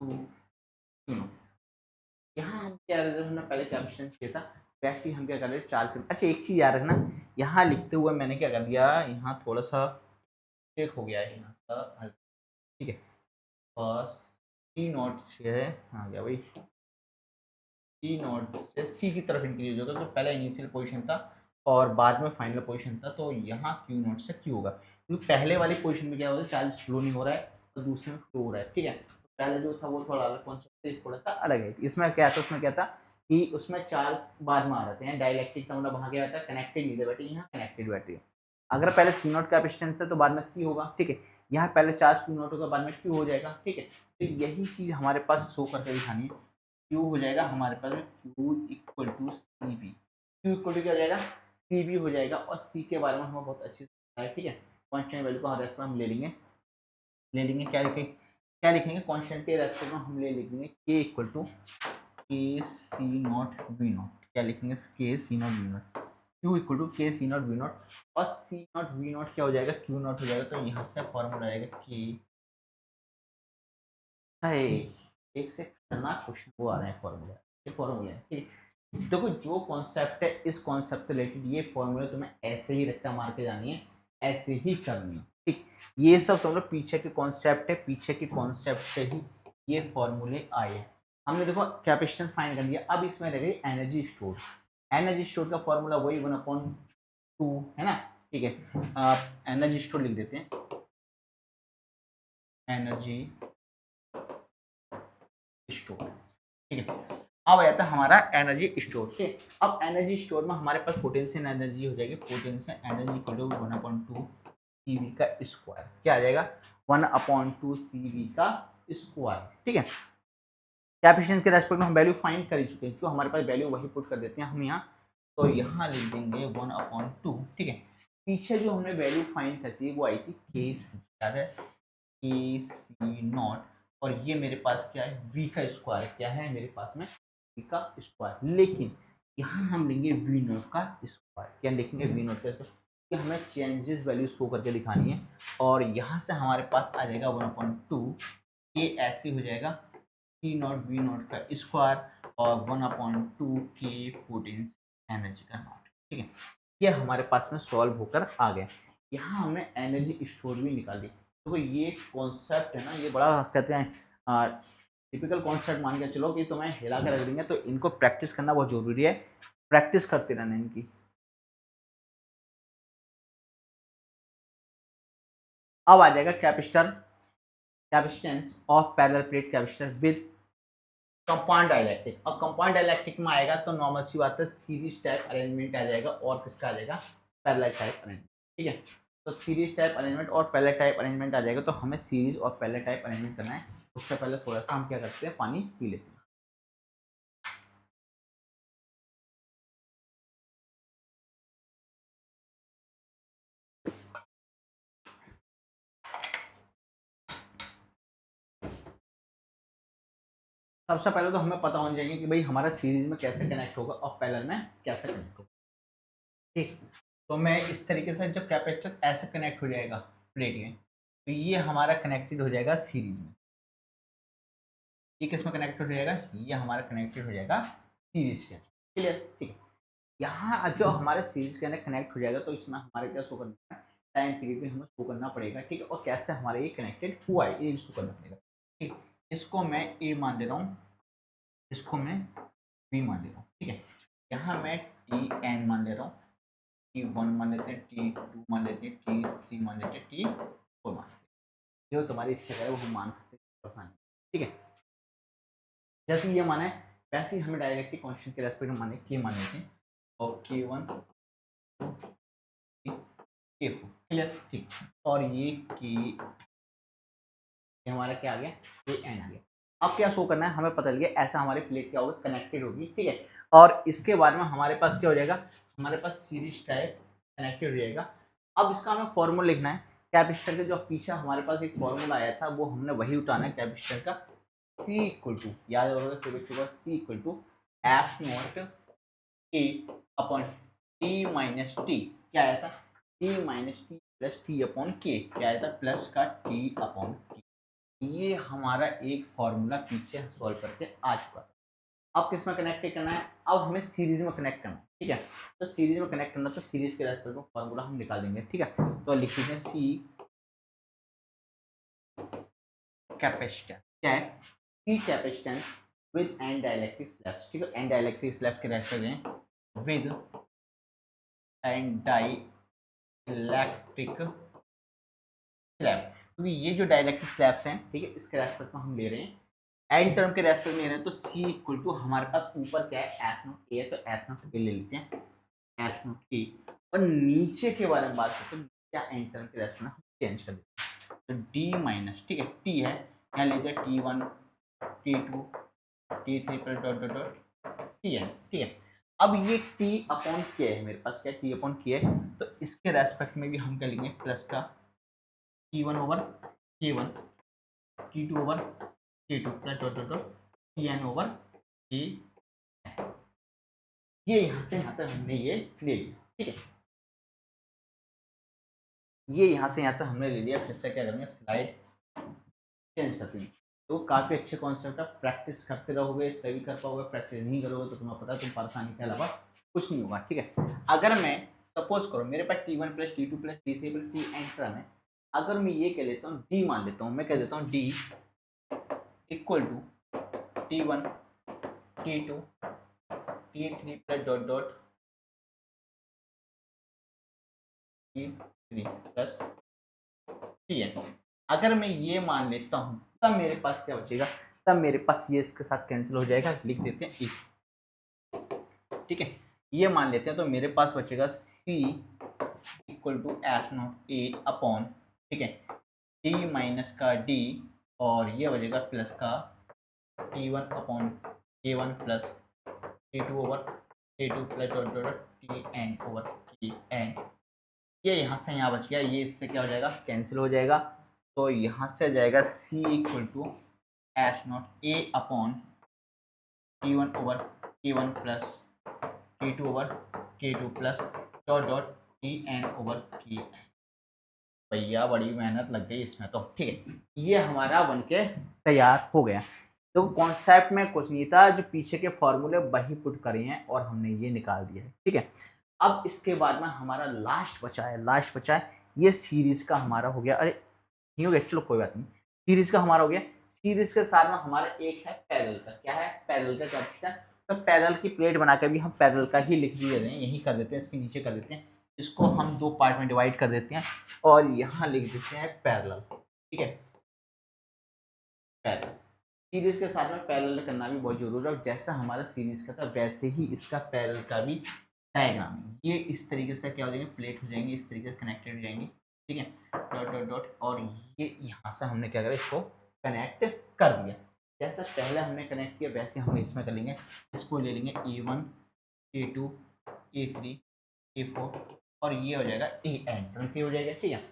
to Q naught. यहाँ हम क्या कर रहे थे, हमने पहले कैपेसिटेंस किया था, वैसे ही हम क्या कर रहे हैं चार्ज कर। अच्छा एक चीज याद रखना, यहाँ लिखते हुए मैंने क्या कर दिया, यहाँ थोड़ा सा चेक हो गया है यहाँ सा, ठीक है। और सी नॉट से आ गया भाई, सी नॉट से सी की तरफ इंक्रीज होगा, तो पहला इनिशियल पोजीशन था और बाद में फाइनल पोजीशन था, तो यहाँ क्यू नॉट से क्यू होगा, क्योंकि पहले वाली पोजीशन में क्या होता है, चार्ज फ्लो नहीं हो रहा है और दूसरे में फ्लो हो रहा है, ठीक है। तो पहले जो था वो थोड़ा अलग कॉन्सेप्ट, थोड़ा सा अलग है। इसमें क्या था, उसमें क्या था कि उसमें चार्ज बाद में आ रहे थे, डाइलेक्ट्रिक का मतलब वहाँ क्या था, कनेक्टेड नहीं थे बैटरी, यहाँ कनेक्टेड बैटरी है। अगर पहले सी नॉट कैपेसिटेंस था तो बाद में सी होगा, ठीक है। यहाँ पहले चार्ज क्यू नॉट होगा, बाद में क्यू हो जाएगा, ठीक है। तो यही चीज हमारे पास शो करके दिखानी है। क्यू हो जाएगा हमारे पास में Q equal to C B, Q equal to क्या हो जाएगा, सी बी हो जाएगा। और सी के बारे में हमें बहुत अच्छी से पता है, ठीक है। कॉन्स्टेंट वैल्यू को हर रेस्पेक्ट हम ले लेंगे क्या लिखेंगे कॉन्स्टेंट के रेस्पेक्ट में हम लिख देंगे के equal to K C naught V not, क्या लिखेंगे K C naught V naught, Q equal to K C naught V not. और सी नॉट वी नॉट क्या हो जाएगा, क्यू नॉट हो जाएगा। तो यहाँ से फॉर्मूला आएगा के, एक से खतरनाक क्वेश्चन वो आ रहे हैं फॉर्मूला, ये फॉर्मूले हैं, ठीक है। देखो जो कॉन्सेप्ट है, इस कॉन्सेप्ट रिलेटेड ये फॉर्मूले तुम्हें ऐसे ही रट्टा मार के जानी है, ऐसे ही करनी है, ठीक। ये सब समझो पीछे के कॉन्सेप्ट है, पीछे के कॉन्सेप्ट से ही ये फॉर्मूले आए। हमने देखो कैपेसिटेंस फाइंड कर लिया, अब इसमें रह गई एनर्जी स्टोर। एनर्जी स्टोर का फॉर्मूला वही 1/2 है ना, ठीक है। आप एनर्जी स्टोर लिख देते हैं, एनर्जी स्टोर, ठीक है। अब आ जाता है हमारा एनर्जी स्टोर, ठीक है। अब एनर्जी स्टोर में हमारे पास पोटेंशियल एनर्जी हो जाएगी, potential energy equal to 1/2 CV का स्क्वायर, क्या आ जाएगा 1/2 CV का स्क्वायर, ठीक है। कैपेसिटेंस के रेस्पेक्ट में हम वैल्यू फाइंड कर ही चुके हैं, जो हमारे पास वैल्यू वही पुट कर देते हैं हम यहाँ। तो यहाँ लिख देंगे 1/2, ठीक है। पीछे जो हमने वैल्यू फाइंड करती है वो आई थी के सी, याद है के सी नॉट। और ये मेरे पास क्या है, v का स्क्वायर, क्या है मेरे पास में v का स्क्वायर। लेकिन यहाँ हम लेंगे v नॉट का स्क्वायर, क्या लिखेंगे v नॉट का स्क्वायर, कि हमें चेंजेस वैल्यू शो करके दिखानी है। और यहाँ से हमारे पास आ जाएगा 1/2, ये ऐसे हो जाएगा सी नॉट वी नॉट का स्क्वायर और 1/2 के पोटेंशियल एनर्जी का नॉट, ठीक है। ये हमारे पास में सॉल्व होकर आ गया। यहाँ हमने एनर्जी स्टोर भी निकाल दी। देखो तो ये कॉन्सेप्ट है ना, ये बड़ा कहते हैं टिपिकल कॉन्सेप्ट मान के चलो कि तुम्हें हिला कर रख देंगे, तो इनको प्रैक्टिस करना बहुत जरूरी है, प्रैक्टिस करते रहना इनकी। अब आ जाएगा capacitance of parallel plate capacitor with compound dielectric. और कंपाउंड डाइलेक्ट्रिक में आएगा तो नॉर्मल सी बात है, सीरीज टाइप अरेंजमेंट आ जाएगा और किसका आ जाएगा, पैरेलल टाइप अरेंजमेंट, ठीक है। तो सीरीज टाइप अरेंजमेंट और पैरेलल टाइप अरेंजमेंट आ जाएगा, तो हमें सीरीज और पैरेलल टाइप अरेंजमेंट करना है। उससे पहले थोड़ा सा हम क्या करते हैं, पानी पी लेते हैं। सबसे पहले तो हमें पता होना चाहिए कि भाई हमारा सीरीज में कैसे कनेक्ट होगा और पैरेलल में कैसे कनेक्ट होगा। ठीक, तो मैं इस तरीके से जब कैपेसिटर ऐसे कनेक्ट हो जाएगा प्लेट में, तो ये हमारा कनेक्टेड हो जाएगा सीरीज में। ये किस में कनेक्ट हो जाएगा? ये हमारा कनेक्टेड हो जाएगा सीरीज के। क्लियर? ठीक है। यहाँ जो हमारे सीरीज के अंदर कनेक्ट हो जाएगा तो इसमें हमारे क्या शो करना है, टाइम पीरियड भी हमें शो करना पड़ेगा। ठीक है, और कैसे हमारे ये कनेक्टेड हुआ है ये भी शो करना पड़ेगा। ठीक, इसको मैं ए मान ले रहा हूँ, इसको मैं बी मान ले रहा हूँ। ठीक है, यहाँ मैं टी एन मान ले रहा हूँ, T1 मान लेते हैं, T2 मान लेते हैं, T3 मान लेते हैं, T4 मान लेते हैं। जो तुम्हारी इच्छा है वो हम मान सकते हैं, आसान। ठीक है, जैसे ये माना है वैसे ही हमें डायरेक्टली कांस्टेंट के रेस्पेक्ट में माने के मान लेते हैं, और K1 K4। क्लियर? ठीक, और ये हमारा क्या आ गया, ये एन आ गया। अब क्या शो करना है, हमें पता चल गया ऐसा हमारी प्लेट क्या होगी, कनेक्टेड होगी। ठीक है, और इसके बाद में हमारे पास क्या हो जाएगा, हमारे पास सीरीज टाइप कनेक्टेड हो जाएगा। अब इसका हमें फॉर्मूला लिखना है कैपेसिटर के, जो पीछे हमारे पास एक फॉर्मूला आया था वो हमने वही उठाना है कैपेसिटर का। C इक्वल टू, याद होगा सभी बच्चों का, C equal to F naught A upon T minus T. क्या आया था? T minus T plus T upon K. क्या आया था? प्लस का टी अपॉन के। ये हमारा एक फॉर्मूला पीछे सॉल्व करके आ चुका है। अब किस में कनेक्ट करना है, अब हमें सीरीज में कनेक्ट करना है। ठीक है, तो सीरीज में कनेक्ट करना तो सीरीज के रेस्पेक्ट में फॉर्मूला हम निकाल देंगे। ठीक है, तो लिख लीजिए सी कैपेसिटेंस। क्या है? C capacitance with N dielectric slabs. ठीक है, एन डाइलेक्ट्रिक स्लैब के रेस्पेक्ट में विद एन डाइलेक्ट्रिक स्लैब, क्योंकि ये जो डाइलेक्ट्रिक स्लैब्स हैं, ठीक है, इसके रेस्पेक्ट में हम ले रहे हैं, एन टर्म के रेस्पेक्ट में ले रहे हैं, तो सी इक्वल टू हमारे पास ऊपर क्या है, एफ नॉट ए है, तो एफ नॉट ए ले लेते हैं, एफ नॉट ए। और नीचे के बारे में बात करते हैं, क्या एन टर्म के रेस्पेक्ट में हम चेंज कर देते हैं, तो डी माइनस, ठीक है, टी है, यहाँ लेते हैं T1 T2 T3 पर डॉट डॉट डॉट Tn। ठीक है, अब ये T अपॉन के है मेरे पास, क्या T अपॉन के है, तो इसके रेस्पेक्ट में भी हम कर लेंगे प्लस का T1 over K1, T2 over K2 plus dot dot dot Tn over K। ये यहाँ से यहाँ तक हमने ये ले लिया। ठीक है, ये यहाँ से यहाँ तक हमने ले लिया। फिर से क्या करेंगे, स्लाइड चेंज करते हैं। तो काफ़ी अच्छे कॉन्सेप्ट है, प्रैक्टिस करते रहोगे तभी कर पाओगे, प्रैक्टिस नहीं करोगे तो तुम्हें पता है तुम परेशानी के अलावा कुछ नहीं होगा। ठीक है, अगर मैं सपोज करो मेरे पास T1 plus T2 plus T3 plus T N term है, अगर मैं ये कह लेता हूँ D मान लेता हूँ, मैं कह देता हूँ D equal to T1 T2 T3 plus dot dot T3 plus Tn। अगर मैं ये मान लेता हूँ तब मेरे पास क्या बचेगा, तब मेरे पास ये इसके साथ कैंसिल हो जाएगा, लिख देते हैं ई। ठीक है, ये मान लेते हैं, तो मेरे पास बचेगा C equal to F naught A upon, ठीक है, D माइनस का D, और ये बचेगा प्लस का T1 upon K1 plus T2 over K2 plus dot dot Tn over Tn। ये यहाँ से यहाँ बच गया, ये इससे क्या हो जाएगा, कैंसिल हो जाएगा। तो यहाँ से आ जाएगा C equal to F naught A upon T1 over K1 plus T2 over K2 plus dot dot Tn over Tn। भैया बड़ी मेहनत लग गई इसमें तो। ठीक है, ये हमारा बन के तैयार हो गया। तो कॉन्सेप्ट में कुछ नहीं था, जो पीछे के फॉर्मूले वही पुट करे हैं और हमने ये निकाल दिया है। ठीक है, अब इसके बाद में हमारा लास्ट बचा है ये सीरीज का हमारा हो गया। अरे नहीं हो गया, चलो कोई बात नहीं, सीरीज का हमारा हो गया। सीरीज के साथ में हमारा एक है पैरेलल का। क्या है? पैरेलल का कैपेसिटर। तो पैरेलल की प्लेट बना के भी हम पैरेलल का ही लिख दिए रहे हैं, यही कर देते हैं, इसके नीचे कर देते हैं, इसको हम दो पार्ट में डिवाइड कर देते हैं और यहाँ लिख देते हैं पैरेलल। ठीक है, पैरेलल सीरीज के साथ में पैरेलल करना भी बहुत जरूरी है। जैसा हमारा सीरीज का था वैसे ही इसका पैरेलल का भी डायग्राम, ये इस तरीके से क्या हो जाएंगे, प्लेट हो जाएंगे, इस तरीके से कनेक्टेड हो जाएंगे। ठीक है, डॉट डॉट डॉट, और ये यहाँ से हमने क्या करा, इसको कनेक्ट कर दिया। जैसा पहले हमने कनेक्ट किया वैसे हम इसमें कर लेंगे, इसको ले लेंगे A1 A2 A3 A4, और ये हो जाएगा AN हो जाएगा। ठीक है,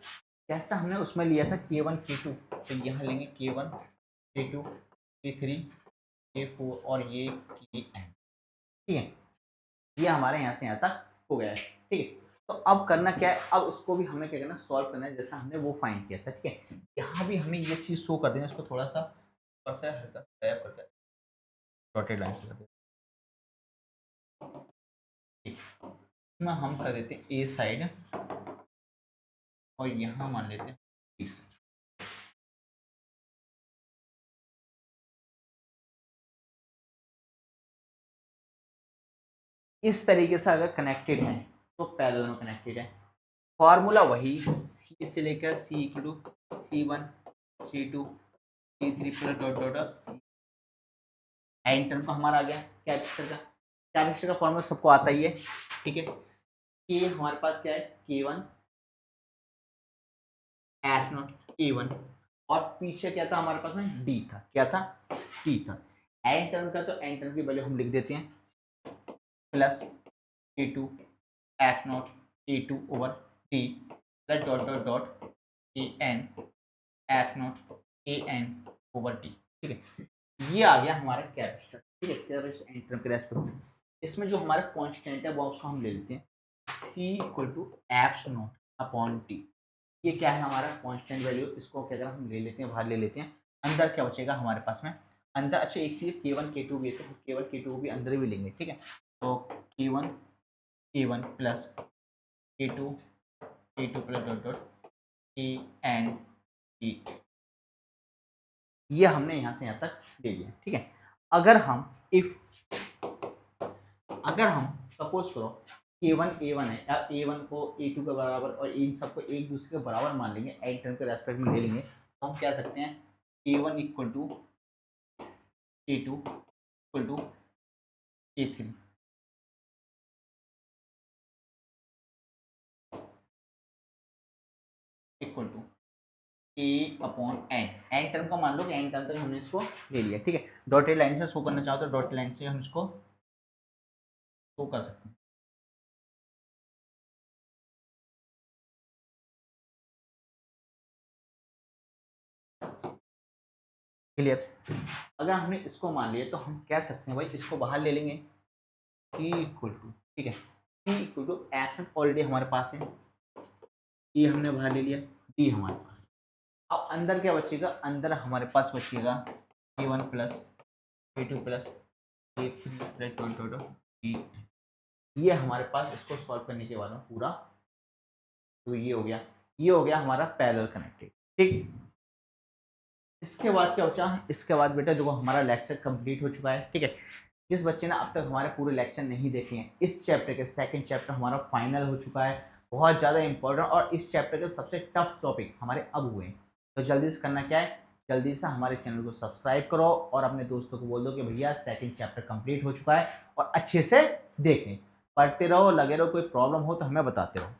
जैसा हमने उसमें लिया था K1 K2, तो यहाँ लेंगे K1 K2 K3 K4 और ये Kn, ठीक है। ये हमारे यहाँ से यहाँ तक हो गया है, ठीक है। तो अब करना क्या है, अब इसको भी हमें क्या करना, सॉल्व करना है जैसा हमने वो फाइंड किया था, ठीक है। यहाँ भी हमें ये चीज़ शो कर देना, इसको थोड़ा सा ऊपर से हल्का सा टैप करके डॉटेड लाइन से कर देते हैं। इसमें हम कर देते हैं ए साइड और यहाँ मान लेते हैं बी साइड। इस तरीके से अगर कनेक्टेड है तो पैरेलल में कनेक्टेड है। फॉर्मूला वही, सी से लेकर C equal to C1 C2 C3 plus dot dot C. N term का हमारा आ गया कैपेसिटर का। कैपेसिटर का फॉर्मूला सबको आता ही है, ठीक है। के हमारे पास क्या है, K1 F0 A1 और पीछे क्या था हमारे पास में, D था। क्या था, D था। एन टर्म का तो एन टर्म की वैल्यू हम लिख देते हैं plus A2 F0 A2 over D plus dot dot dot AN F0 AN over D, ठीक है। ये आ गया हमारा कैपेसिटर, ठीक है। कैपेसिटर एन टर्म के रेस्पेक्ट में इसमें जो हमारा कांस्टेंट है वो उसको हम ले लेते हैं C equal to F0 upon T। ये क्या है हमारा कांस्टेंट वैल्यू, इसको क्या करें हम ले लेते हैं, बाहर ले लेते हैं। अंदर क्या बचेगा हमारे पास में, अंदर अच्छा एक चीज़ K1 K2 भी है तो K1 K2 भी अंदर भी लेंगे, ठीक है। तो K1 A1 plus K2 plus dot dot AN E, ये हमने यहाँ से यहाँ तक ले लिया, ठीक है। अगर हम सपोज करो K1 A1 है, या A1 को A2 के बराबर और इन सबको एक दूसरे के बराबर मान लेंगे, एन टर्म के रेस्पेक्ट में ले लेंगे, तो हम कह सकते हैं A1 equal to A2 equal to A3, equal to A upon N. N term का मान लो कि एन टर्म तक हमने इसको ले लिया, ठीक है। डॉटेड लाइन से शो करना चाहो तो डॉटेड लाइन से हम इसको शो कर सकते हैं। क्लियर। अगर हमने इसको मान लिया तो हम कह सकते हैं भाई इसको बाहर ले लेंगे C इक्वल टू, ठीक है, C equal to F already हमारे पास है, E हमने बाहर ले लिया, D हमारे पास। अब अंदर क्या बचेगा, अंदर हमारे पास बचेगा A1 plus A2 plus A3 plus D। ये हमारे पास इसको सॉल्व करने के बाद में पूरा, तो ये हो गया हमारा पैरेलल कनेक्टेड, ठीक। इसके बाद क्या बचा, इसके बाद बेटा देखो हमारा लेक्चर कंप्लीट हो चुका है, ठीक है। जिस बच्चे ने अब तक हमारे पूरे लेक्चर नहीं देखे हैं, इस चैप्टर के सेकंड चैप्टर हमारा फाइनल हो चुका है, बहुत ज़्यादा इंपॉर्टेंट, और इस चैप्टर के सबसे टफ टॉपिक हमारे अब हुए हैं। तो जल्दी से करना क्या है, जल्दी से हमारे चैनल को सब्सक्राइब करो और अपने दोस्तों को बोल दो कि भैया सेकंड चैप्टर कंप्लीट हो चुका है और अच्छे से देखें, पढ़ते रहो, लगे रहो, कोई प्रॉब्लम हो तो हमें बताते रहो।